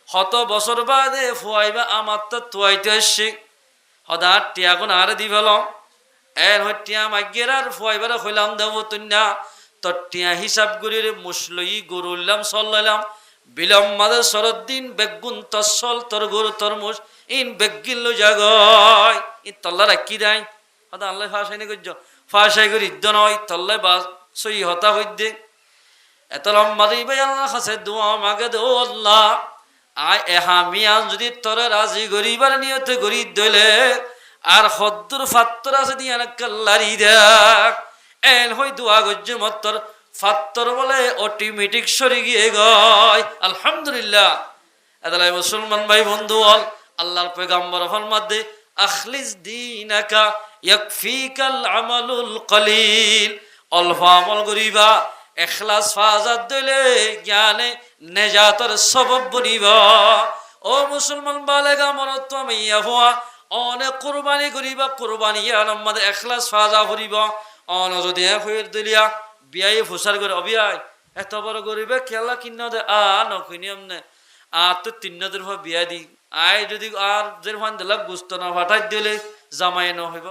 হত বছর বাদে ফুয়াইবা আমার তো তুয়াইতে এসছে হদা টিয়া গুণ আর দি ফেল এর হটিয়া মাগিয়ে আর ফুয়াইবার হইলাম দেব তুন্যা তোর টিয়া হিসাব করির মুসলই গরু উল্লাম সল্লাম বিলম মাদের শরৎ দিন বেগুন তসল তোর গরু তরমুজ ইন বেগিল জাগয় ই তল্লা রাখি দেয় হদা আল্লাহ ফাঁসাই নি করছ ফাঁসাই করি ইদ্য নয় তল্লাই বা সই হতা হইদে এত লম্বাদি ভাই আল্লাহ কাছে দোয়া মাগে দো আল্লাহ আয় এহামিয়া যদি তোরে রাজি গরিবার নিয়তে গরি দইলে আর হদ্দুর ফাত্তর আছে দিয়া কাল্লারি দেখ এন হই দোয়া গজ্জে মত্তর ফাত্তর বলে অটোমেটিক সরে গিয়ে গয় আলহামদুলিল্লাহ এদালাই মুসলমান ভাই বন্ধু হল আল্লাহর পয়গম্বর ফরমাতে আখলিস দীনাকা ইয়াকফিকাল আমালুল কলিল অল্প আমল করিবা এখলাস ফাজাত দিলে জ্ঞানে নেজাতর সবব বনিবা ও মুসলমান বালেগা মরত মাইয়া হওয়া অনেক কোরবানি করিবা কোরবানি আমাদের এখলাস ফাজা করিব অন যদি হয়ে দিলিয়া বিয়াই ফুসার করে অবিয়াই এত বড় গরিবে খেলা কিনা দে নকিনি আমনে তো 3 দিন পর বিয়া দি আয় যদি আর যে ফান দিলা গুস্ত না ফাটাই দিলে জামাই ন হইব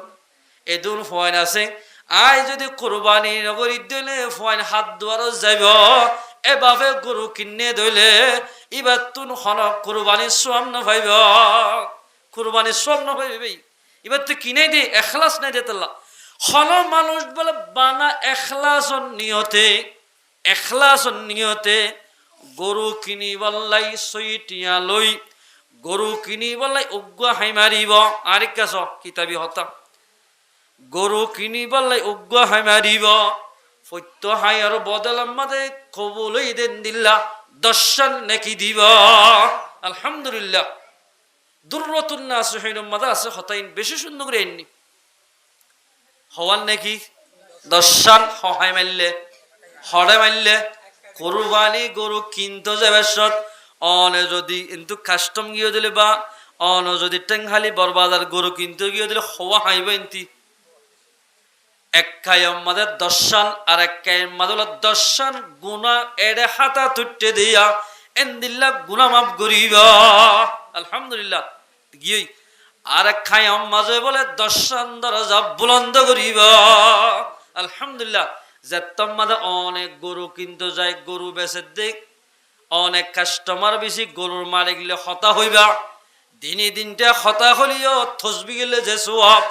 এদুন ফয়েন আছে আয় যদি কোরবানি নগরী দিলে ফয়েন হাত দুয়ারও যাইব এভাবে গরু কিনে দইলে এবার তুন হনক কোরবানির সোয়াম না ভাইব কোরবানির সোয়াম না ভাইবে এবার তুই কিনে দে এখলাস নাই দে তাল্লা হন মানুষ বলে বানা এখলাস নিয়তে গরু কিনি বললাই সইটিয়া লই গরু কিনি বললাই উগ্র হাই মারিব আরেক কাছ কিতাবি হতা গরু কিনি বললাই উগ্র হাই মারিব সত্য হাই আর বদল আমাদের কবুলই দেন দিল্লা দর্শন নাকি দিব আলহামদুলিল্লাহ দুর্রতুন না আছে হইন মাদা আছে হতাইন বেশি সুন্দর করে এননি হওয়ার নাকি দর্শন সহায় মারলে হড়ে মারলে কোরবানি গরু কিনতে যাবে সৎ অনে যদি কিন্তু কাস্টম গিয়ে দিলে বা অন যদি টেংহালি বরবাজার গরু কিনতে গিয়ে দিলে হওয়া হাইবে ইন্তি এক কায়মাদের দর্শন আর এক কায়মাদুল দর্শন গুনা এড়ে হাতা তুটে দিয়া এন্দিল্লা গুনা মাফ করিবা আলহামদুলিল্লাহ গিয়ে আর এক কায়ম মাঝে বলে দর্শন দরজা বুলন্দ করিবা আলহামদুলিল্লাহ যে তোমাদের অনেক গরু কিনতে যায় গরু বেচে দেখ অনেক কাস্টমার বেশি গরুর মারে গেলে হতা হইবা দিনে দিনটা হতা হলিও থসবি গেলে যে সোয়াব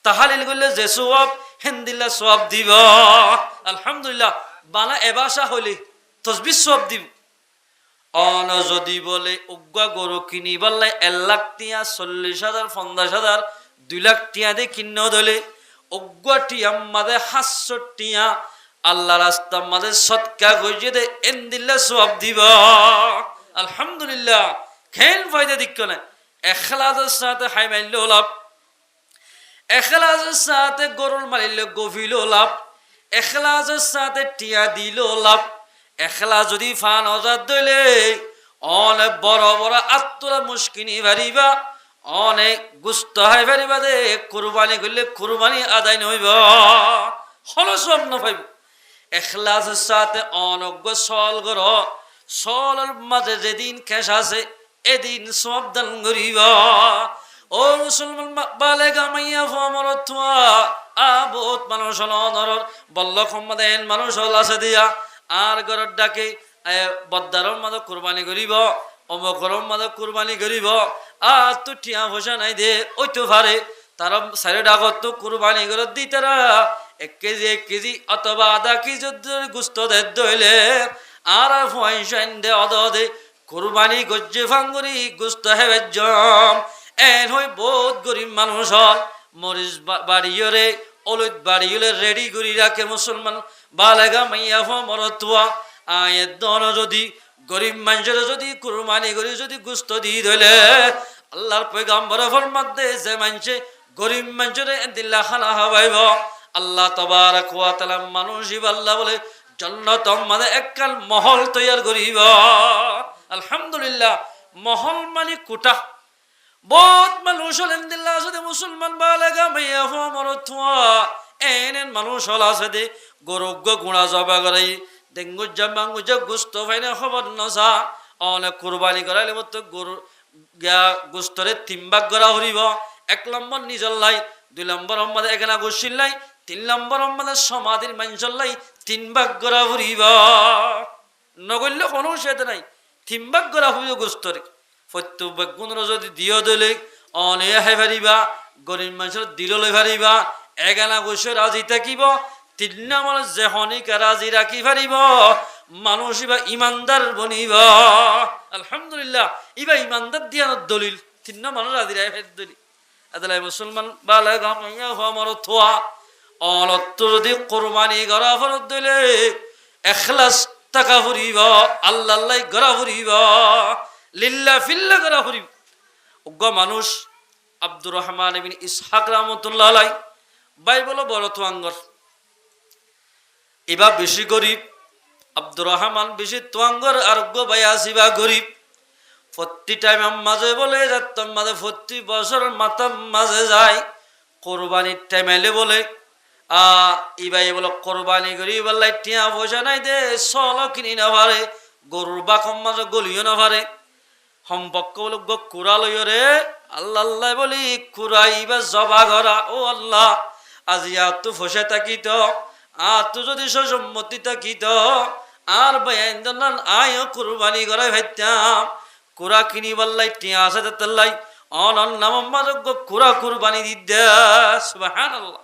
তাহালিল গেলে যে সোয়াব হেন্দিল্লা সোয়াব দিব আলহামদুলিল্লাহ বানা এবাসা হইলে থসবি সোয়াব দিব অন যদি বলে উগ্গা গরু কিনি বললে 1 লাখ টিয়া 40,000 50,000 2 লাখ টিয়া দিয়ে কিন্ন ধলে উগ্গা টিয়া মাদে 500 টিয়া আল্লাহ রাস্তা মাদে সৎকা গইজে দে এন্দিল্লা সোয়াব দিব আলহামদুলিল্লাহ খেন ফায়দা দিক না এখলাসের সাথে হাই মাইল লাভ এখলাসের সাথে গরুর মারিল গভীল লাভ এখলাসের সাথে টিয়া দিল লাভ এখলা যদি ফান অজাদ দইলে অনেক বড় বড় আত্মরা মুশকিনি ভারিবা অনেক গুস্ত হয় ভারিবা দে কুরবানি করলে কুরবানি আদায় নইব হলো সব না পাইব এখলাসের সাথে অনজ্ঞ সল গর সলের মাঝে যেদিন খেস আছে এদিন সব দান করিব ও মুসলমান বালেগা মাইয়া ফমরত বহুত মানুষ হল অনর বল্ল ক্ষমদেন মানুষ হল আছে দিয়া আর ঘরের ডাকে বদ্দারর মাঝে কুরবানি করিব অমকর মাঝে কুরবানি করিব আর তো টিয়া পয়সা নাই দে ওই তো পারে তারা সাইড ডাকত তো কুরবানি করে দি তারা 1 কেজি অথবা আধা কেজি গুস্ত দইলে আর পয়সা দে অদে কুরবানি গজ্জে ফাঙ্গুরি গুস্ত হেবে জম এন হই বহুত গরিব মানুষ হল মরিচ বাড়িয়রে অলুদ বাড়িয়লে রেডি করি রাখে মুসলমান বালেগা মাইয়া ফমরতুয়া আয়ের দন যদি গরিব মানুষের যদি কুরবানি করি যদি গুস্ত দিয়ে ধইলে আল্লাহর পয়গম্বর ফরমাতে যে মানুষে গরিব মানুষের দিল্লা খানা হাওয়াইব আল্লাহ তাবারক ওয়া তাআলা মানুষ আল্লাহ বলে জান্নাত মানে একখান মহল তৈয়ার করিব আলহামদুলিল্লাহ মহল মানে কোটা বহুত মানুষ হলেন দিল্লা যদি মুসলমান বালেগা মাইয়া ফমরতুয়া এনেন মানুষ হল আছে দে গরুগ্য গুণা জবা করাই ডেঙ্গুজা মাঙ্গুজা গুস্ত ফাইনে খবর নসা অনেক কুরবানি করাইলে মতো গরু গুস্তরে 3 ভাগ করা হরিব 1 নম্বর নিজর লাই 2 নম্বর আমাদের এখানে গোসিল লাই 3 নম্বর আমাদের সমাধির মানুষের লাই 3 ভাগ করা হরিব নগল্য কোনো সেটা নাই 3 ভাগ করা হইব গুস্তরে প্রত্যেক বেগুনর যদি দিও দিলে অনে হে পারিবা গরিব মানুষের দিল লই পারিবা এগানা গোসে রাজি থাকিব 3 নম্বর যে হনিকা রাজি রাখি পারিব মানুষ ইবা ইমানদার বনিব আলহামদুলিল্লাহ ইবা ইমানদার দিয়ানোর দলিল 3 নম্বর রাজি রাখি দলিল আদালাই মুসলমান বালেগা মাইয়া হমর থোয়া অলত যদি কুরবানি করা ফরত দিলে ইখলাস টাকা ফুরিব আল্লাহ আল্লাহ গরা ফুরিব লিল্লাহ ফিল্লাহ গরা ফুরিব উগ্গ মানুষ আব্দুর রহমান ইবনে ইসহাক রাহমাতুল্লাহ আলাইহি বাইবেল বড় তোয়াঙ্গর এবার বেশি গরিব আব্দুর রহমান বেশি তোয়াঙ্গর আর উগ্গ ভাই আসিবা গরিব প্রতি টাইম মাঝে বলে যাতাম মাঝে প্রতি বছর মাতাম মাঝে যায় কোরবানির টাইম এলে বলে ইবাই বলে কোরবানি করি বললাই টিয়া পয়সা নাই দে চল কিনি না পারে গরুর বাকম মাঝে গলিও না পারে সম্পর্ক বলে কুড়া লইও রে আল্লাহ আল্লাহ বলি কুড়াইবা জবা ঘরা ও আল্লাহ আজি তো ফসে থাকিত তো যদি সম্মতি থাকিত আর বাইন আয় কুরবানি করাই ভাইতাম কুড়া কিনি বললাই টিয়া আছে তাল্লাই অন নাম মাযোগ্য কুড়া কুরবানি দিদা সুবহানাল্লাহ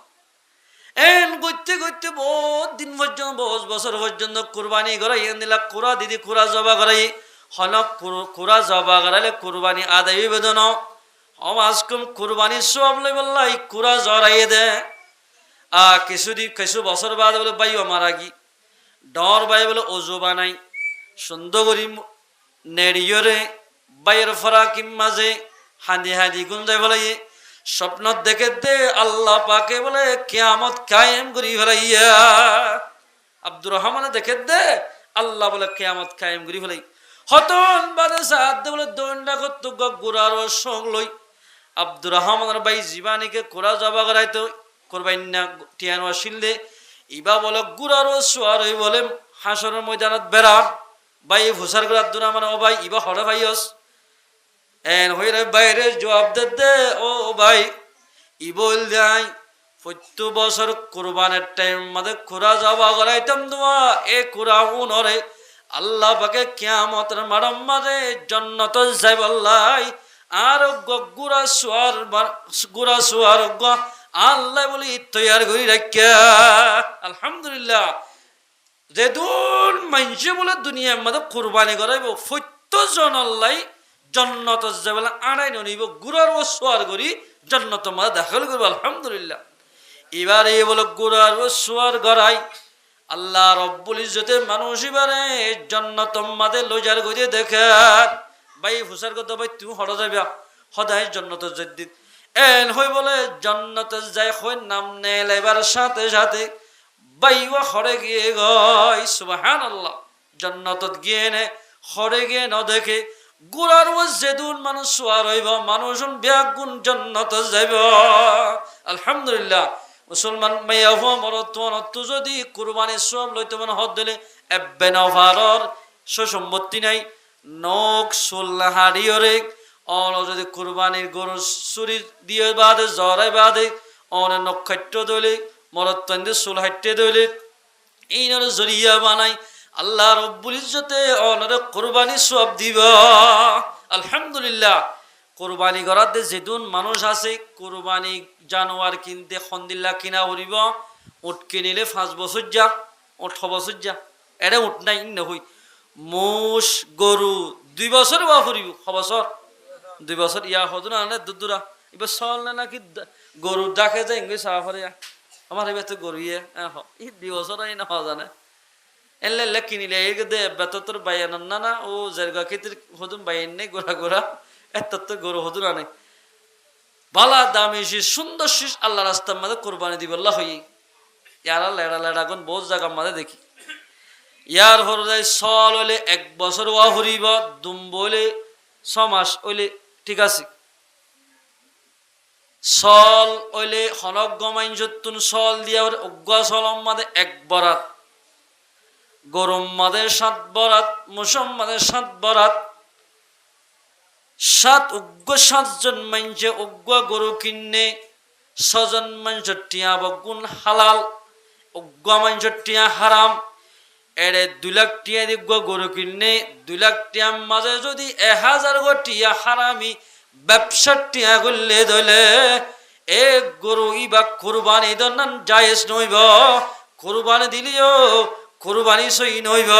এন করতে করতে বহুত দিন পর্যন্ত বহুত বছর পর্যন্ত কুরবানি করাই দিলা কুড়া দিদি কুড়া জবা করাই হনক কুড়া জবা করাইলে কুরবানি আদায় বেদন অমাজকুম কুরবানি সব লই বললাই কুড়া জড়াইয়ে দে কিছু বছর বাদ বলে বাই মারা গি ডর বাই বলে অজু বানাই সুন্দর করি নেড়িয়রে বাইয়ের ফরাকিম মাঝে হাঁদি হাঁদি গুঞ্জাই বলে স্বপ্ন দেখে দে আল্লাহ পাকে বলে কিয়ামত কায়েম করি ফেলাইয়া আব্দুর রহমান দেখে দে আল্লাহ বলে কিয়ামত কায়েম করি ফেলাই হতন বাদে সাদ দে বলে দণ্ডা করতো গুড়ার সঙ্গ লই আব্দুর রহমানের বাই জীবানীকে কোরা জবা করাইতো করবাইন না টিয়ানো আসিলে ইবা বলে গুড়ার সোয়ার হই বলে হাসরের ময়দানত বেড়ান বাই ভুসার করে আব্দুর রহমান ও ভাই ইবা হরে ভাইয়স এন হইরে বাইরে জবাব দে ও ভাই ই বল যাই প্রত্যেক বছর কুরবানের টাইম মাঝে কুরা জবা করাইতাম তোমা এ কুরা উনরে আল্লাহ পাকে কিয়ামতের মারম মাঝে জান্নাত যাই বললাই আর গুড়া সোয়ার আল্লাহ বলি তৈয়ার করি রাখিয়া আলহামদুলিল্লাহ যে দূর মানুষে বলে দুনিয়ার মধ্যে কুরবানি করাইব প্রত্যেকজন আল্লাহ জান্নাত যাবেলা আড়াই নিব গুড়ার ও সোয়ার করি জান্নাত মাঝে দাখিল করবো আলহামদুলিল্লাহ এবারে বলে গুড়ার ও সোয়ার গড়াই আল্লাহ রব্বুল ইজ্জতে মানুষ এবারে জান্নাত মাঝে লজার করে দেখার ভাই ফুসার কথা ভাই তুমি হড়া যাবে সদায় জান্নাত যাই এন হই বলে জান্নাত যাই হই নাম নে লাইবার সাথে সাথে বাইওয়া হরে গিয়ে গয় সুবহানাল্লাহ জান্নাতত গিয়ে নে হরে গিয়ে ন দেখে গুড়ার ও যেদুন মানুষ সোয়ার হইব মানুষ ব্যাগুণ জান্নাত যাইব আলহামদুলিল্লাহ মুসলমান মাইয়া হওয়া মরত যদি কুরবানি সব লইতে মানে হদ দিলে এব্বে নভারর সম্পত্তি নাই নখ চুল হাড়িয়রে অন যদি কুরবানির গরু চুরি দিয়ে বাদে জরাই বাদে অনে নক্ষত্র দইলে মরত চুল হাইটে দইলে এই নরে জরিয়া বানাই আল্লাহ রব্বুল ইজ্জতে অনরে কুরবানি সব দিব আলহামদুলিল্লাহ কুরবানি করাতে যেদুন মানুষ আছে কুরবানি জানোয়ার কিনতে খন্দিল্লা কিনা উড়িব উঠ কিনিলে 5 বছর যা 18 বছর যা এটা উঠ নাই নহই মোষ গরু 2 বছর বা ফুরিব বছর 2 বছর ইয়া হতো না দুদুরা এবার চল না নাকি গরু ডাকে যায় ইংলিশ সাফারে আমার এবার তো গরু ইয়ে ই 2 বছর আই না হওয়া জানে এলে কিনিলে এই দে বেতর বাইয়ান না না ও জায়গা খেতের হদুন বাইন নেই গোড়া গোড়া এত তো গরু হদুন আনে বালা দামি শীষ সুন্দর শীষ আল্লাহ রাস্তার মাঝে কোরবানি দিব আল্লাহ হই ইয়ারা লেড়া লেড়া কোন বহুত জায়গার মাঝে দেখি ইয়ার হরদাই সল হইলে 1 বছর ওয়া হরিব দুম্ব হইলে 6 মাস হইলে ঠিক আছে সল হইলে হনক গমাইন যতুন সল দিয়া অজ্ঞা সলম মাঝে 1 বরাত গরম মাঝে 7 বরাত মুসম মাঝে 7 বরাত 7 উগ্র 7 জন মাইনছে উগ্র গরু কিনে 6 জন মাইনছ টিয়া বগুন হালাল উগ্র মাইনছ টিয়া হারাম এরে 2 লাখ টিয়া দি গরু কিনে 2 লাখ টিয়ার মাঝে যদি 1000 গো টিয়া হারামি ব্যবসা টিয়া গলে দলে এ গরু ইবা কুরবানি দনান জায়েজ নইব কুরবানি দিলিও কুরবানি সই নইব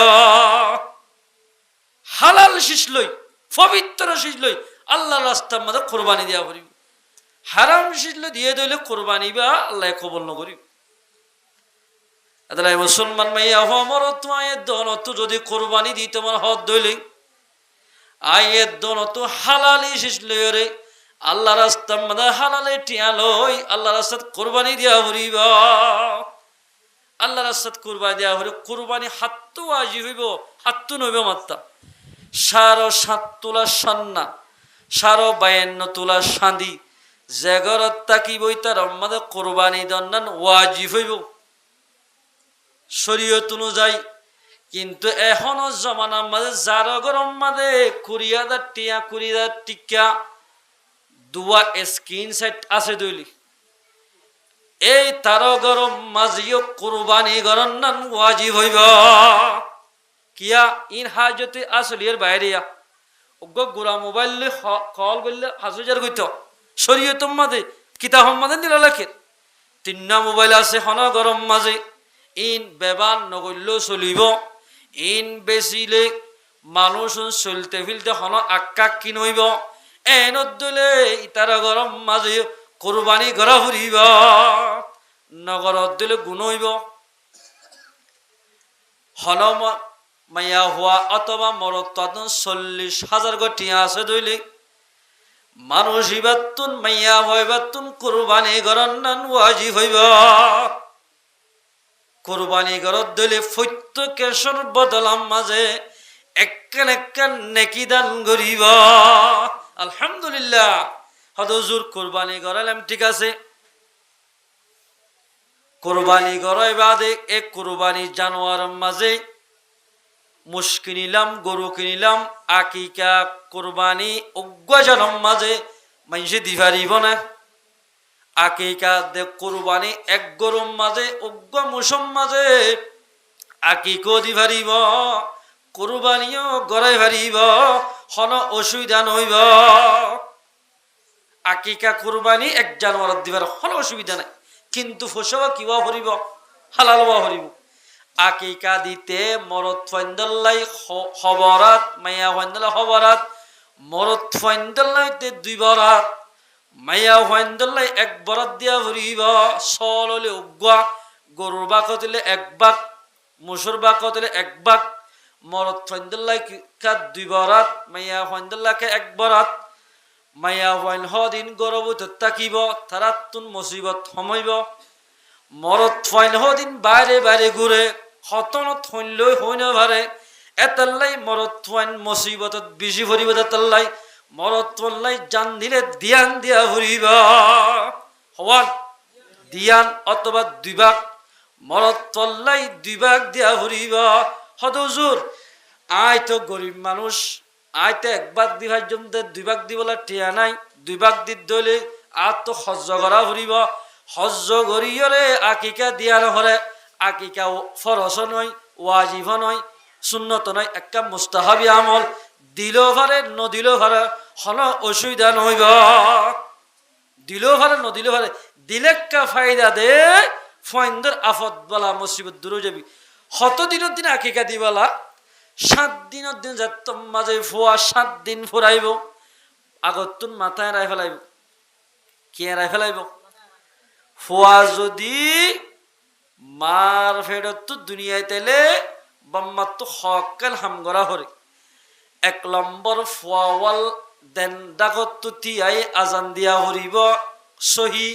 হালাল শিশ লই পবিত্র শিশ লই আল্লাহর রাস্তার মধ্যে কুরবানি দিয়া করিব হারাম শিশ লই দিয়ে দইলে কুরবানি বা আল্লাহ কবুল ন করিব আদালাই মুসলমান মাইয়া হমর তোমায় দনত যদি কুরবানি দি তোমার হদ দইলে আয়ে দনত হালালি শিশ লই রে আল্লাহর রাস্তার মধ্যে হালালে টিয়া লই আল্লাহর রাস্তাত কুরবানি দিয়া করিব আল্লাহর রাস্তাত কুরবানি দিয়া হরে কুরবানি হাত্তু আজি হইব হাত্তু নইব মাত্তা 7.5 তোলা সন্না 52 তোলা সাঁদি যে ঘরত থাকিব তার মাঝে কোরবানি দন্নান ওয়াজিব হইব শরীয়ত অনুযায়ী। কিন্তু এখনো জমানার মাঝে যার গরম মাঝে 20,000 টিয়া 20,000 টিকা দুয়া স্ক্রিন সেট আছে দইলি এই তার গরম মাঝিও কোরবানি গরন্নান ওয়াজিব হইব কিয়া ইন হাজতে আসলিয়ার বাইরেয়া ওগো গুড়া মোবাইল কল করলে 1000 গইত শরীয়ত মাঝে কিতাব মাঝে দিল লেখে 3টা মোবাইল আছে হন গরম মাঝে ইন বেবান নগল্য চলিব ইন বেচিলে মানুষ চলতে ফিলতে হন আক্কা কিনইব এনত দিলে ইতার গরম মাঝে কোরবানি করা ফুরিব নগরত দিলে গুণইব হন মাইয়া হওয়া অথবা মরত 40,000 গটিয়া আছে দইলে মানুষ ইবাতুন মাইয়া হইবাতুন কোরবানি গরন্নান ওয়াজিব হইব কোরবানি গরত দিলে প্রত্যেকের বদলাম মাঝে একখান একখান নেকি দান করিব আলহামদুলিল্লাহ হজুর কোরবানি করালাম ঠিক আছে কোরবানি করাই বাদে এক কোরবানি জানোয়ার মাঝে মুশ কিনিলাম গরু কিনিলাম আকিকা কোরবানি অজ্ঞ জনম মাঝে মানুষে দিবারিব না আকিকা দে কোরবানি এক গরম মাঝে অজ্ঞ মুসম মাঝে আকিকো দিবারিব কোরবানিও গড়াই ভারিব হন অসুবিধা নইব আকিকা কোরবানি এক জানোয়ার দিবার হন অসুবিধা নাই কিন্তু ফসবা কিবা হরিব হালাল বা হরিব আকিকা দিতে মরত ফাইন্দাল্লাই খবরাত মাইয়া ফাইন্দাল্লা খবরাত মরত ফাইন্দাল্লাইতে 2 বরাত মাইয়া ফাইন্দাল্লাই 1 বরাত দিয়া হরিব সল হলে উগ্গা গরুর বাকত হলে 1 বাক মুসুর বাকত হলে 1 বাক মরত ফাইন্দাল্লাই কা 2 বরাত মাইয়া ফাইন্দাল্লাকে 1 বরাত মাইয়া ফাইন হদিন গরবত তাকিব তারাতুন মুসিবত হমাইব মরত ফাইন হদিন বাইরে বাইরে ঘুরে হতন থইলই হইন ভারে এতাল্লাই মরত ফাইন মুসিবতত বেশি ভরিব এতাল্লাই মরত ফাইন জান দিলে দিয়ান দিয়া ভরিব হওয়ান দিয়ান অথবা 2 ভাগ মরত ফাইন 2 ভাগ দিয়া ভরিব হদুজুর আই তো গরিব মানুষ আইতে 1 ভাগ দিবার জন্য 2 ভাগ দিবলা টিয়া নাই 2 ভাগ দি দলে আর তো হজ্জ করা হরিব হজ্জ করিয়রে আকিকা দিয়া নহরে আকিকা ফরজ নয় ওয়াজিব নয় সুন্নত নয় একটা মুস্তাহাবি আমল দিলো ভারে নদিলো ভারে হন অসুবিধা নইব দিলো ভারে নদিলো ভারে দিলে কা ফায়দা দে ফাইন্দর আফত বলা মুসিবত দূর যাবি হত দিনের দিন আকিকা দিবালা 7 দিনের দিন যাত মাঝে ফুয়া 7 দিন ফুরাইব আগতুন মাথায় রাই ফেলাইব কে রাই ফেলাইব ফুয়া যদি মার ফেরত দুনিয়ায় তেলে বাম্মাত হকাল হামগরা হরে 1 নম্বর ফুয়াওয়াল দেন ডাকত তিয়াই আজান দিয়া হরিব সহি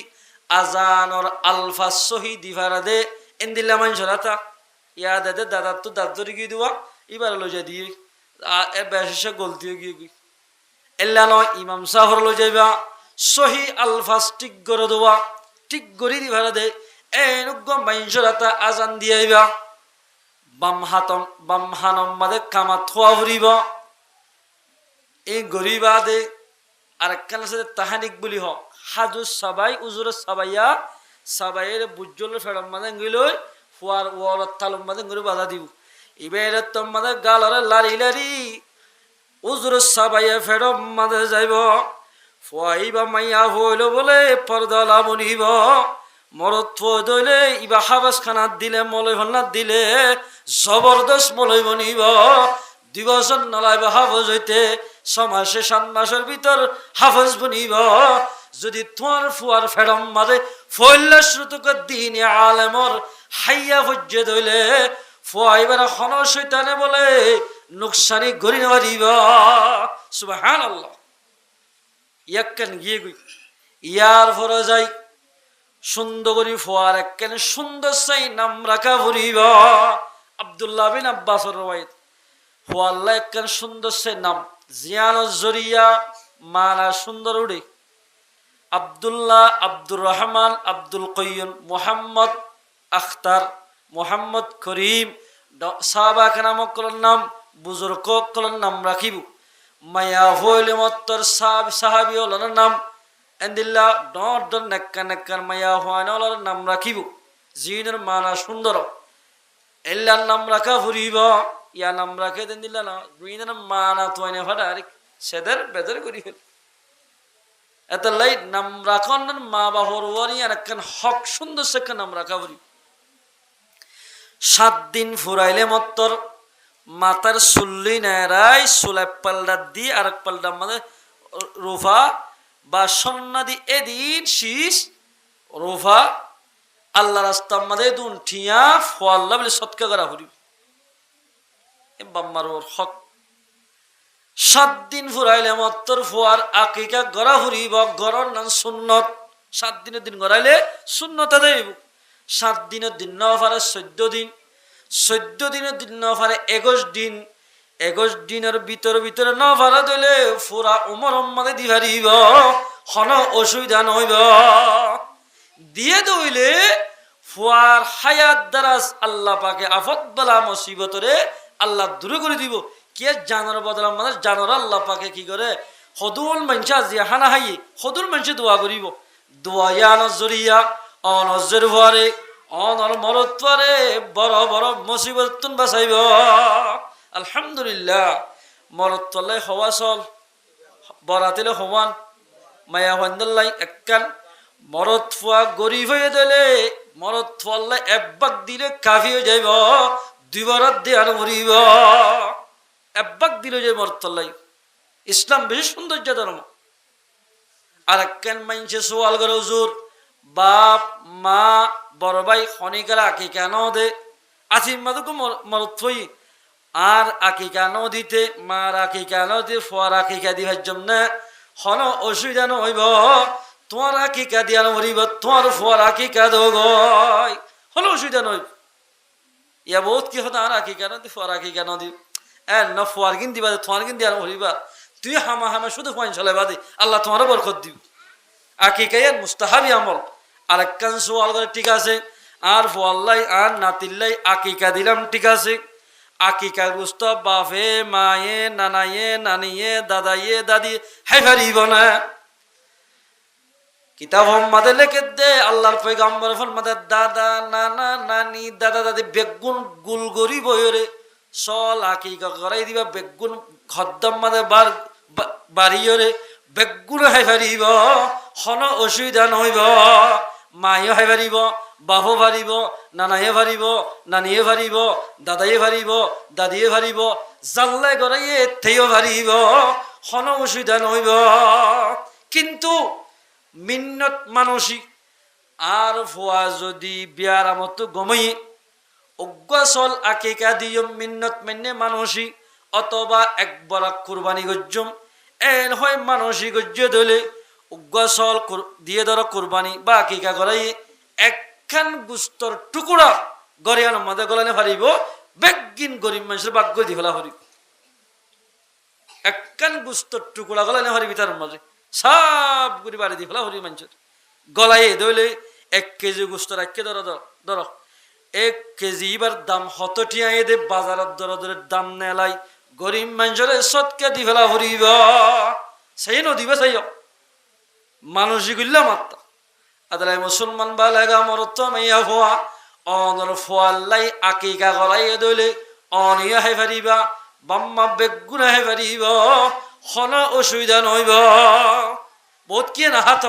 আজানর আলফা সহি দিভারা দে এন্দিলা মানসরাতা ইয়া দাদা দাদা তো দাদরি গিয়ে দিবা এবার লজা দিয়ে বেশে গলতি গিয়ে এল্লা নয় ইমাম সাহর লো যাইবা সহি আলফাস ঠিক করে দেওয়া ঠিক গড়ি দিভারা দে এনুগ্য মাইনসরাতা আজান দিয়াইবা বাম হানম মাদে কামা থোয়া ভরিব এই গরিবা দে আর একখান আছে তাহানিক বলি হ হাজু সাবাই উজুর সাবাইয়া সাবাইয়ের বুজ্জল ফেরম মাদে গিলই ফুয়ার ওয়ার তালম মাদে গরি বাধা দিব এবার তোম মাদে গালরে লারি লারি উজুর সাবাইয়া ফেরম মাদে যাইব ফুয়াইবা মাইয়া হইল বলে পর্দা বনিব মরত দইলে ইবা হাবাস খানাত দিলে মলই হন্নাত দিলে জবরদস্ত মলই বনিব 2 বছর নলাইব হাফজ হইতে 6 মাসে 7 মাসের ভিতর হাফজ বনিব যদি তোমার ফুয়ার ফেরম মাঝে ফইল্লা শ্রুতক দিন আলেমর হাইয়া ফজ্জে দইলে ফুয়াইবার খন শয়তানে বলে নুকসানি গরি নারিব সুবহানাল্লাহ ইয়াক্কান গিয়ে গই ইয়ার ফরে যাই সুন্দর করি ফুয়ার একখান সুন্দর চাই নাম রাখা ভরিব আব্দুল্লাহ বিন আব্বাসর রওয়ায়াত আল্লাহ একখান সুন্দর সে নাম জিয়ান জরিয়া মানা সুন্দর উড়ে আব্দুল্লাহ আব্দুর রহমান আব্দুল কয়্যুম মোহাম্মদ আখতার মোহাম্মদ করিম সাহাবা কেরামকলের নাম বুজুর্গ কলের নাম রাখিব মায়া হইলে মত্তর সাহাবি ওলার নাম এন্দিল্লা ডর ডর নেক্কা নেক্কার মায়া হওয়ান ওলার নাম রাখিব জিনের মানা সুন্দর এল্লার নাম রাখা ফুরিব ইয়া নাম রাখে দেন দিল্লা না জিনের মানা তোয়াইনে ফাটার সেদের বেদের করি ফেল এত লাই নাম রাখন মা বাহর ওয়ারি আর একখান হক সুন্দর সেখান নাম রাখা ফুরি 7 দিন ফুরাইলে মত্তর মাতার চুল্লি নেড়াই চুলাই পাল্টা দি আর এক পাল্টা মানে রুফা বা সন্না দি এদিন শীষ রুফা আল্লাহ রাস্তা মাদে দুন ঠিয়া ফোয়াল্লা বলে সৎকা করা ফুরি বাম্মার ওর হক 7 দিন ফুরাইলে মত্তর ফুয়ার আকিকা গড়া ফুরিব গড়র নাম সুন্নত 7 দিনের দিন গড়াইলে সুন্নত দেব 7 দিনের দিন ন ফারে 14 দিন 14 দিনের দিন ন ফারে 21 দিন 21 দিনের ভিতরে ন ফারা দিলে ফুরা উমর উম্মাদে দি ফারিব হন অসুবিধা নইব দিয়ে দইলে ফুয়ার হায়াত দারাজ আল্লাহ পাকে আফত বালা মুসিবতরে আল্লাহ দূর করে দিব কে জানার বদলা মানে জানার আল্লাহ পাকে কি করে হদুল মানসা যে হানা হাই হদুল মানসে দোয়া করিব দোয়া ইয়ান জরিয়া অনজর ভরে অনর মরত্বরে বড় বড় মুসিবত বাঁচাইব আলহামদুলিল্লাহ মরত্বলে হওয়া চল বরাতিলে হওয়ান মায়া হন্দাল্লাই একখান মরত ফুয়া গরিব হয়ে দিলে মরত ফুয়াল্লাই একবাক দিলে কাফি হয়ে যাইব 2 বরাত দিয়ে আর মরিব একবাক দিলে যে মরতল্লাই ইসলাম বেশি সৌন্দর্য ধর্ম আর একখান মাইনছে সোয়াল করে হুজুর বাপ মা বড় ভাই খনিকার আকি কেন দে আসিম মাদুকু মরত থই আর আকি কেন দিতে মার আকি কেন দিয়ে ফোয়ার আকিকা দিবার জন্য হন অসুবিধা নইব তোমার আকিকা দিয়া মরিব তোমার ফোয়ার আকিকা দোগয় হলো অসুবিধা নইব ইয়া বহুত কি হতো আর আকিকা না দি ফোয়ার আকিকা ন দিব ন ফোয়ার কিন দিবা তোমার কিন দিয়া মরিবা তুই হামা হামা শুধু পয়েন্ট চলাইবা দি আল্লাহ তোমারও বরকত দিব আকিকাই মুস্তাহাবি আমল আর একখান সোয়াল করে ঠিক আছে আর ফোয়াল্লাই আর নাতিল্লাই আকিকা দিলাম ঠিক আছে আকিকা গুস্ত বাপে মায়ে নানায়ে নানিয়ে দাদাইয়ে দাদি হাই ফারিব না কিতাব মাদে লেখে দে আল্লাহর পয়গম্বর ফরমাতে দাদা নানা নানি দাদা দাদি বেগুন গুল গরি বয়রে সল আকিকা করাই দিবা বেগুন খদ্দম মাদে বাড়িয়রে বেগুন হাই ফারিব হন অসুবিধা নইব মাইও হাই ফারিব বাহু ফারিব নানাইয়ে ফারিব নানিয়ে ফারিব দাদাইয়ে ফারিব দাদিয়ে ফারিব জাল্লাই গড়াইয়ে থেইও ফারিব হন অসুবিধা নইব কিন্তু মিন্নত মানসিক আর ফুয়া যদি বিয়ার আমতো গমই অজ্ঞাচল আকিকা দিয় মিন্নত মেনে মানসিক অথবা একবার কুরবানি গজ্জম এন হয় মানসিক গজ্জ দলে অজ্ঞাচল দিয়ে ধর কুরবানি বা আকিকা করাই একখান গুস্তর টুকুরা গরিয়ান মাদে গলানে ফারিব বেগিন গরিব মানুষের ভাগ্য দি ফেলা হরিব একখান গুস্তর টুকুরা গলানে হরিবি তার মাঝে সব গুড়ি বাড়ি দি ফেলা হরি মানুষের গলায় দইলে 1 কেজি গুস্তর 1 ধর ধর 1 কেজি এবার দাম হত টিয়া দে বাজারের দরের দাম নেলাই গরিব মানুষের সৎকে দি ফেলা হরিব সেই নদীবে সেই মানসিক মাত্রা আদালাই মুসলমান বালেগা মরত মাইয়া ফোয়া অনর ফোয়াল্লাই আকিকা গলাই দইলে অনিয়া হে ফারিবা বাম্মা বেগুনা হে ফারিব হন অসুবিধা নইব বহুত কি না হাত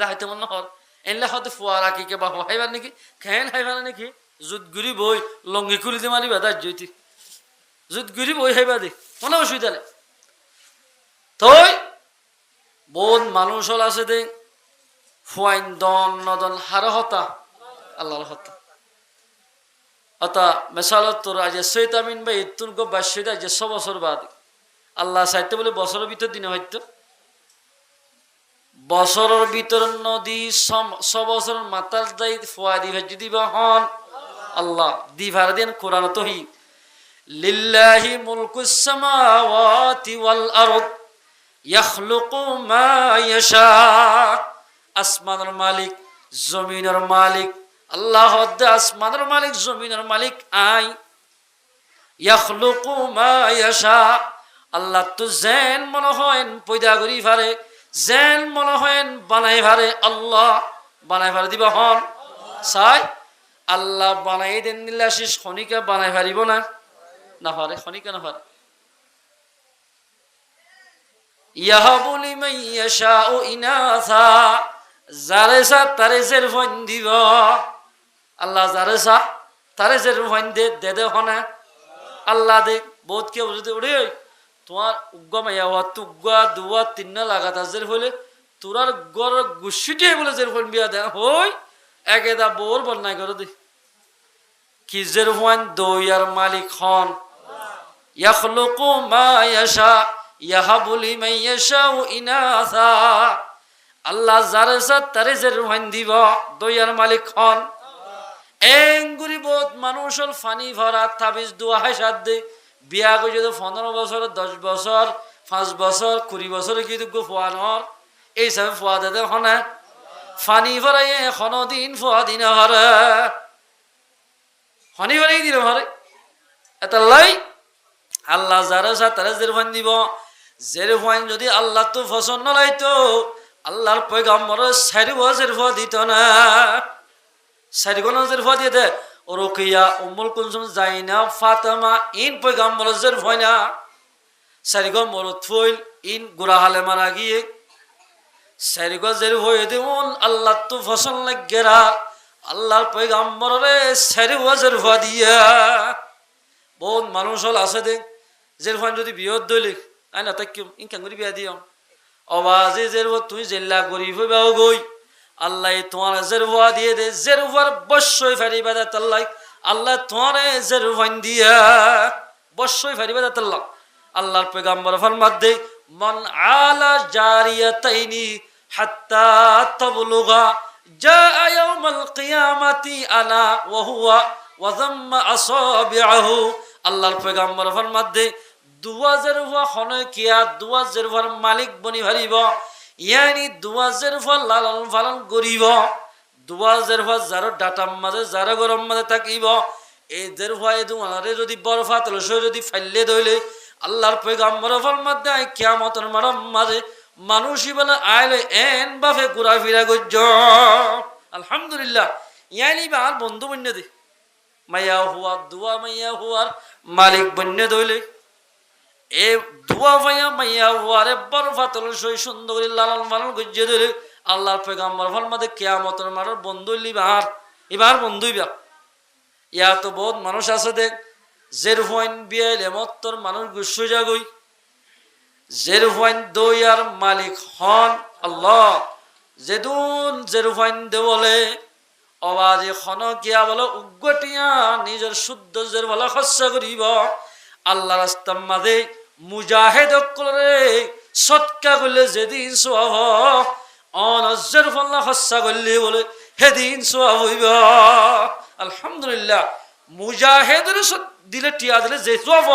হাইতে মনে হর এনলে হতে ফোয়ার আকিকে বা হাইবার নাকি খেন হাইবার নাকি জুত গুড়ি বই লঙ্গি খুলিতে মারিবা তার জইতি জুত গুড়ি বই হাইবা দে কোনো অসুবিধা নেই তই বহুত মানুষ হল আছে দে ফুয়াইন দন নদন হার হতা আল্লাহর হতা অতা মেসালত তোর আজ সৈতামিন বা ইতুন গো বাসিদা আজ 100 বছর বাদ আল্লাহ চাইতে বলে বছরের ভিতর দিনে হয়তো বছরের ভিতর নদী 100 বছর মাতার দায়িত্ব ফুয়া দিবা যদি বা হন আল্লাহ দিভার দিন কোরআন তো হি লিল্লাহি মুলকুস সামাওয়াতি ওয়াল আরদ ইয়াখলুকু মা ইয়াশা। আসমানের মালিক, জমিনের মালিক আল্লাহ, আসমানের মালিক জমিনের মালিক আই। ইয়াখলুকু মা ইয়াশা, আল্লাহ তো যেন মনে হয় পয়দা করি পারে, যেন মনে হয় বানাই পারে। আল্লাহ বানাই পারে দিব হন চাই, আল্লাহ বানাই দেন দিলে শেষ খনিকা বানাই পারিব না? না পারে, খনিকা না পারে। ইয়াহাবু লিমান ইয়াশাউ ইনাসা, যারে সা তারে জের ফন দিব। আল্লাহ যারে সা তারে জের ফন দে দে হনা আল্লাহ দে। বহুত কেউ যদি উড়ে তোমার উগ্গা মাইয়া হওয়া তুগ্গা দুয়া তিন্না লাগাতা জের হইলে তোরার গর গুছিটিয়ে বলে জের ফন বিয়া দেয় হই একেদা বোর বন্যায় করে দে। কি জের ফন দইয়ার মালিক হন। ইয়াখলুকু মা ইয়াশা ইয়াহাবু লিমান ইয়াশাউ ইনাসা, আল্লাহ যারে সা তারে জের ফন দিব, দইয়ার মালিক হন। এঙ্গুরি বহুত মানুষ হল ফানি ভরা তাবিজ দুয়া হাই সাত দে বিয়া করে যদি 15 বছর 10 বছর 5 বছর 20 বছরে কিন্তু ফোয়ানোর এই হিসাবে ফোয়া দে হনে ফানি ভরাই এখনো দিন ফোয়া দিন হরে হনি ভরাই দিন হরে। এটা লাই আল্লাহ যারা সা তারা জের ফান দিব। জের ফান যদি আল্লাহ তো পছন্দ লাইতো আল্লাহর পয়গম্বর 4 বছর ফোয়া দিত না। 4 গণজের ফোয়া দিয়ে দে রুকিয়া উম্মুল কুলসুম জাইনাব ফাতেমা ইন পয়গম্বর জের ফয়না 4 গো মরত ফইল ইন গুরাহালে মারা গিয়ে 4 গো জের হয়ে দেউন আল্লাহ তো ফসল লাগেরা আল্লাহর পয়গম্বরে 4 বছর ফোয়া দিয়া। বহুত মানুষ হল আছে দে জের ফান যদি বিয়ত দইলে আই না তাক ইনকাম করে বিয়া দিও অবাজে জের তুই জেল্লা গরিব হইবাও গই আল্লাহ তোমার জেরুয়া দিয়ে দে। জেরুয়ার বশ্যই ফারিবা দে তাল্লাই আল্লাহ তোমার জেরুয়ান দিয়া বশ্যই ফারিবা দে তাল্লাহ। আল্লাহর পয়গম্বর ফরমাত দে মান আলা জারিয়াতাইনি হাত্তা তাবলুগা জাআ ইয়াউমাল কিয়ামাতি আনা ওয়া হুয়া ওয়া যাম্মা আসাবিহু। আল্লাহর পয়গম্বর ফরমাত দে দুয়া জেরুয়া খনে কিয়া দুয়া জেরুয়ার মালিক বনি হারিব, ইয়ানি দুয়াজের ফল লালন পালন করিব। দুয়াজের ফল যার ডাটার মাঝে যার গরম মাঝে থাকিব এই দের ভয়ে দুয়ারে যদি বরফাত যদি ফাইলে দইলে আল্লাহর পয়গম্বর ফরমাত দেয় কিয়ামতের মাঝে মানুষই বলে আইলে এন বাফে ঘুরা ফিরা গজ্জ। আলহামদুলিল্লাহ ইয়ানি বা আর বন্ধু বন্য দে মাইয়া হুয়া দুয়া মাইয়া হুয়ার মালিক বন্য দইলে এ ধোয়া ভাইয়া মাইয়া হুয়ারে বরফাতল সই সুন্দর লালন পালন গজ্জে ধরে আল্লাহর পয়গম্বর ফরমাতে কিয়ামতের মাঠের বন্ধু লিবার এবার বন্ধুই বা। ইয়া তো বহুত মানুষ আছে দেখ জের হুয়াইন বিয়াইলে মত্তর মানুষ গুসু যাগই জের হুয়াইন দইয়ার মালিক হন আল্লাহ। যেদুন জের হুয়াইন দে বলে অবাজে খন কিয়া বলে উগ্গটিয়া নিজের শুদ্ধ জের বলে খরচা করিব আল্লাহ রাস্তার মাঝে মুজাহিদ করে সৎকা করলে যেদিন সোয়াব অনজের ফল্লা খরচা করলে বলে সেদিন সোয়াব হইব। আলহামদুলিল্লাহ মুজাহিদের দিলে টিয়া দিলে যে সোয়াব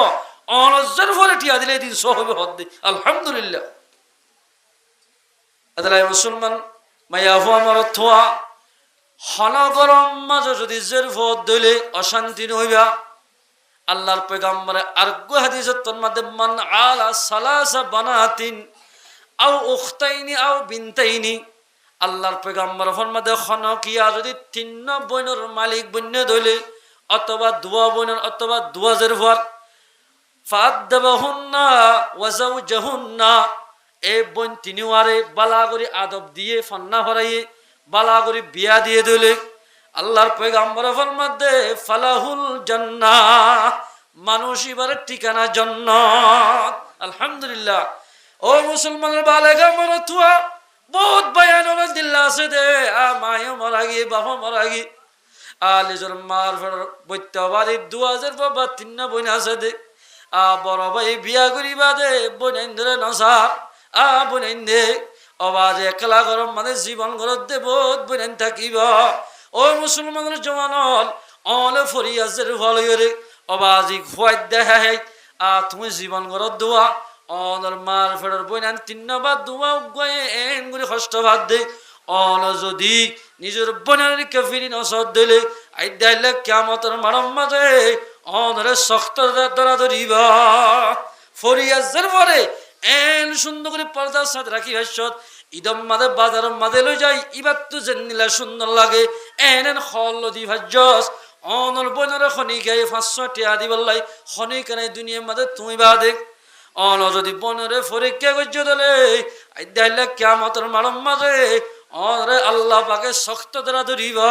অনজের ফলে টিয়া দিলে এদিন সোয়াব হইব হদ। আলহামদুলিল্লাহ এতলাই মুসলমান মাইয়া হুয়া আমার থোয়া হন গরম মাঝে যদি জের ফদ দিলে অশান্তি নইবা। আল্লাহর পয়গম্বরে আরগো হাদিসের তোর মধ্যে মান আলা সালাসা বানাতিন আও উখতাইনি আও বিনতাইনি আল্লাহর পয়গম্বর ফরমাতে খনকিয়া যদি 3 বোনের মালিক বন্য দইলে অথবা দুয়া বোনের অথবা দুয়াজের ভর ফাদবাহুন্না ওয়া যাওজাহুন্না এই বোন তিনিওয়ারে বালা করে আদব দিয়ে ফন্না ভরাইয়ে বালা করে বিয়া দিয়ে দইলে আল্লাহর পয়গম্বর ফরমাতে ফালাহুল জান্নাহ মানুষ এবারে ঠিকানা জান্নাত। আলহামদুলিল্লাহ ও মুসলমানের বালেগা মরতুয়া বহুত বয়ান হল দিল্লা আছে দে মায়ও মারা গিয়ে বাবা মারা গিয়ে আলিজর মার বৈত্যবাদী 2000 বাবা 3 বোন আছে দে বড় ভাই বিয়া করিবা দে বোন ধরে নসা বোন দে অবাজ একলা গরম মানে জীবন ঘরত দে বহুত বোন থাকিব। ও মুসলমানের জওয়ানল অলে ফরিয়াজের ফলরে অবাজি খুয়াই দেহে তুমি জীবন ঘরত দোয়া অনর মার ফেরর বইনান তিন্নবার দোয়া গয়ে এন গুলি কষ্ট ভাত দে অন যদি নিজের বনের কফিরি নসদ দিলে আইদাইলে কিয়ামতের মারম মাঝে অনরে শক্ত ধরা ধরিবা ফরিয়াজের পরে এন সুন্দর করে পর্দার সাথে রাখি ভাষ্যত ইদম মাদে বাজার মাদে লই যাই ইবার তো জেনিলা সুন্দর লাগে এন হল দি ভাজ্যস অনর বনের খনিকে 500 টিয়া দিবল্লাই খনিকানে দুনিয়ার মাঝে তুমি বাদে অন যদি বনরে পরীক্ষা করছো দিলে আইদাইলে কিয়ামতের মারম মাঝে অনরে আল্লাহ পাকে শক্ত ধরা ধরিবা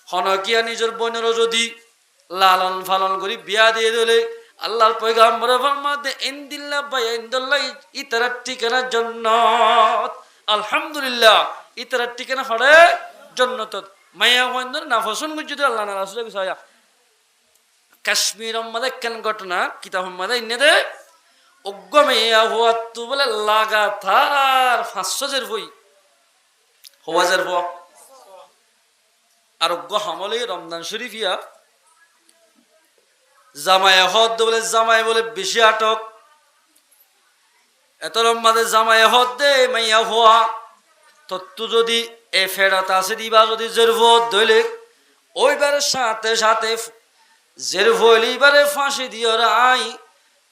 হনকিয়া নিজের বোনেরও যদি লালন পালন করি বিয়া দিয়ে দিলে আল্লাহর পয়গাম্বর ফরমাতে ইনদিল্লাহ বাইনদাল্লাহ ইতারার ঠিকানা জান্নাত আলহামদুলিল্লাহ ইতারার ঠিকানা পড়ে জান্নাত মায়া হইন্দর না ফসন যদি আল্লাহ না রাসূল কইয়া কাশ্মীর মধ্যে কেন ঘটনা কিতাব মধ্যে ইন্নেদে অজ্ঞ মাইয়া হওয়া তো বলে লাগাতার 500 জের হই হওয়াজের হওয়া আর অজ্ঞ হামলে রমজান শরীফিয়া জামাই হদ বলে জামাই বলে বেশি আটক এত লম্বাতে জামাই হদ দে মাইয়া হওয়া তত্ত্ব যদি এ ফেরাত আছে দিবা যদি জেরভত দইলে ওইবারের সাথে সাথে জেরভলিবারে ফাঁসি দিও রাই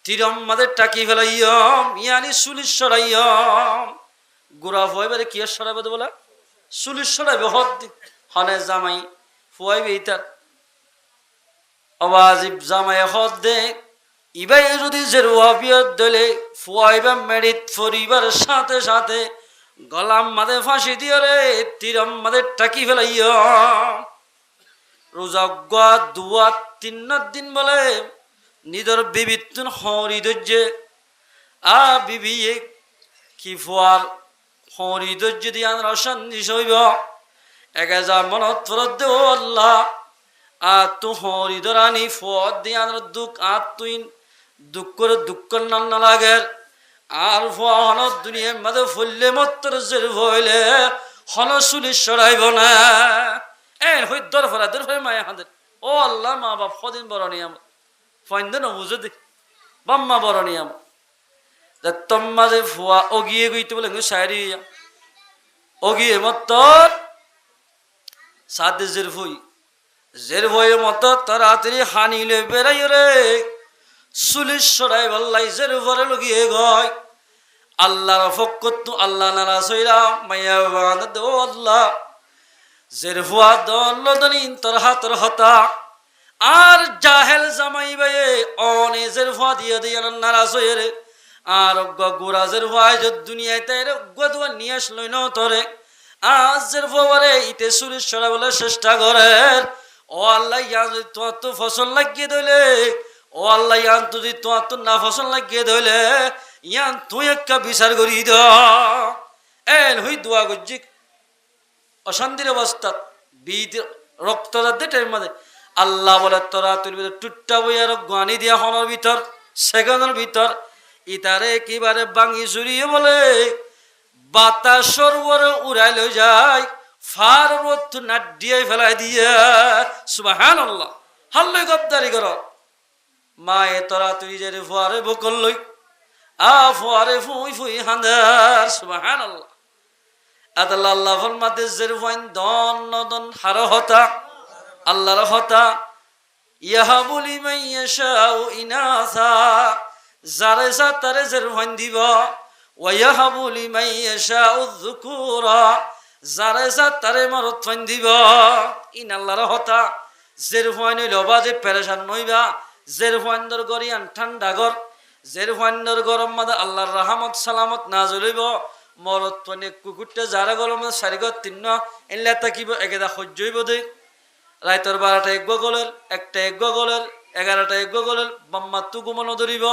তিরম মাদের টাকি ফেলাইয়ম ইয়ানি সুলিশ সরাইয়ম গোড়া হইবারে কি সরাইবে বলে সুলিশ সরাইবে হদ হনে জামাই ফুয়াইবে ইতার অবাজিব জামাই হদ দে ইবাই যদি জেরুয়াবিয়ত দলে ফুয়াইবা মেরিত ফরিবার সাথে সাথে গলাম মাদে ফাঁসি দিও রে তিরম মাদের টাকি ফেলাইয় রোজা গা দুয়া 3 দিন বলে নিদর বিবিতুন হরি দজ্জে আ বিবি কি ফুয়ার হরি দজ্জে দিয়ান রসান্দি সইব 1000 মনত ফরত দে ও আল্লাহ তু হরি দরানি ফদ দিয়ান দুঃখ তুই দুঃখ করে দুঃখ না লাগে আর ফন দুনিয়ার মাঝে ফুললে মত্তর জের হইলে হন সুলি সরাইব না এন হই দরফরা মায়া হাদের ও আল্লাহ মা বাপ ফদিন বড় নিয়াম ফাইন্দ না বুঝে দি বাম্মা বড় নিয়াম মাঝে ফুয়া অগিয়ে গইতে বলে সাইরি অগিয়ে মত্তর সাদে জের হই জের ভয়ে মতো তাড়াতাড়ি হানিলে বেড়াই রে সুলিশ সরাই বললাই জের ভরে লগিয়ে গয় আল্লাহর ফকত আল্লাহ নারাজ হইরা মাইয়া বাদ দো আল্লাহ জের ভুয়া দলদনিন তোর হাতর হতা আর জাহেল জামাই বায়ে অনে জের ভুয়া দিয়ে দিয়ে নারাজ হয়ে রে আর গোরা জের ভুয়া যে দুনিয়ায় তাই রে গদুয়া নিয়ে আসলই ন তোরে আজ জের ভুয়ারে ইতে সুলিশ সরাই বলে চেষ্টা করে ও আল্লাহ ইয়ান যদি তোমার তো ফসল লাগিয়ে ধরলে ও আল্লাহ ইয়ান যদি তোমার তো না ফসল লাগিয়ে ধরলে ইয়ান তুই একটা বিচার করি দ এন হই দোয়া গজ্জিক অশান্তির অবস্থা বীর রক্ত যাতে টাইম মাঝে আল্লাহ বলে তোরা তুলবি টুট্টা বই আর গানি দিয়া হনের ভিতর সেকেন্ডের ভিতর ইতারে একেবারে বাঙি চুরিয়ে বলে বাতাস সরোবরে উড়াই লই যায় ফার রত নাডিয়ে ফেলাই দিয়ে সুবহানাল্লাহ হাল্লে গদ্দারি কর মায়ে তোরা তুই যে ফুয়ারে বকল লই ফুয়ারে ফুই ফুই হান্দার সুবহানাল্লাহ আদাল্লাহ আল্লাহ ফরমাতে জের ফাইন দন নদন হার হতা আল্লাহর হতা ইয়াহাবু লিমান ইয়াশাউ ইনাসা যারে যা তারে জের ফাইন দিব ওয়া ইয়াহাবু লিমান ইয়াশাউ যুকুরা যারে যা তারে মরত ফাইন দিব ইন আল্লাহর হতা জের ফাইন লবা যে পেরেশান নইবা জের ফাইন্দর গরিয়ান ঠান্ডা গর জের ফাইন্দর গরম মাদে আল্লাহর রহমত সালামত নাযিল হইব মরত ফাইনে কুকুরটা যারা গরম সারিগত 3 এনলা তাকিব একেদা সহ্য হইব দে রাইতর 12টা এক গগলের একটা এক গগলের 11টা এক গগলের বাম্মা তু ঘুমানো ধরিব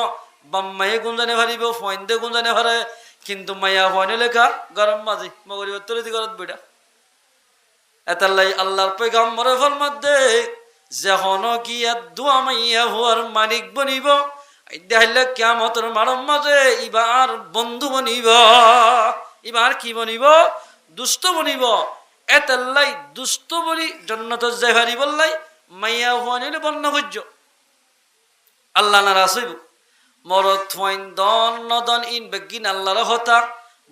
বাম্মায়ে গুঞ্জানে ভারিব ফাইন্দে গুঞ্জানে ভারে কিন্তু মাইয়া ফাইনে লেখা গরম মাঝি মগরিব তরিদি গরত বেটা এতাল্লাই আল্লাহর পয়গম্বরের ফরমাত দে যখন কি দোয়া মাইয়া হওয়ার মালিক বনিব দেখাইলে কিয়ামতের মারম মাঝে ইবার বন্ধু বনিব ইবার কি বনিব দুষ্ট বনিব এতাল্লাই দুষ্ট বলি জন্নত জেহারি বললাই মাইয়া হইলে বন্য ভোজ্য আল্লাহ নারাজ হইব মরদ হইন দন নদন ইন বেগিন আল্লাহর হতা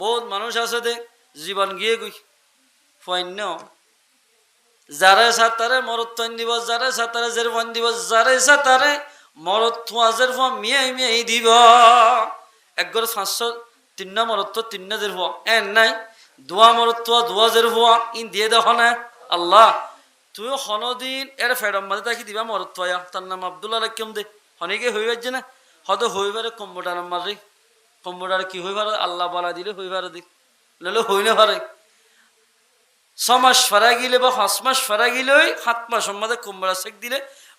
বহুত মানুষ আছে দে জীবন গিয়ে গই ফৈন্য যারে সাতারে মরদ থইন দিব যারে সাতারে জের ফোন দিব যারে সাতারে মরদ থুয়াজের ফোন মিয়াই মিয়াই দিব একগর 503 মরদ তো 3 জের ফোন এন নাই দোয়া মরদ তো দোয়া জের ফোন ইন দিয়ে দেখ না আল্লাহ তুই হনদিন এর ফেডম মাঝে তাকি দিবা মরদ তোয়া তার নাম আব্দুল্লাহ রাকিম দে হনিকে হইবার যে না হয়তো হইবারে কম্পিউটার মারি কম্পিউটার কি হইবার আল্লাহ বলা দিলে হইবার দি ললে হই না পারে 6 মাস ফারা গিলে বা 5 মাস ফারা গিলে 7 মাস মধ্যে কম্পিউটার শেখ দিলে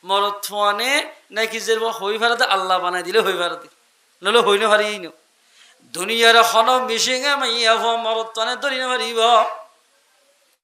মরদ থোয়ানে নাকি যে হইবার আল্লাহ বানাই দিলে হইবার দি ললে হই না পারি দুনিয়ার হন মিশিঙে মাইয়া মরদ থোয়ানে ধরি না পারিব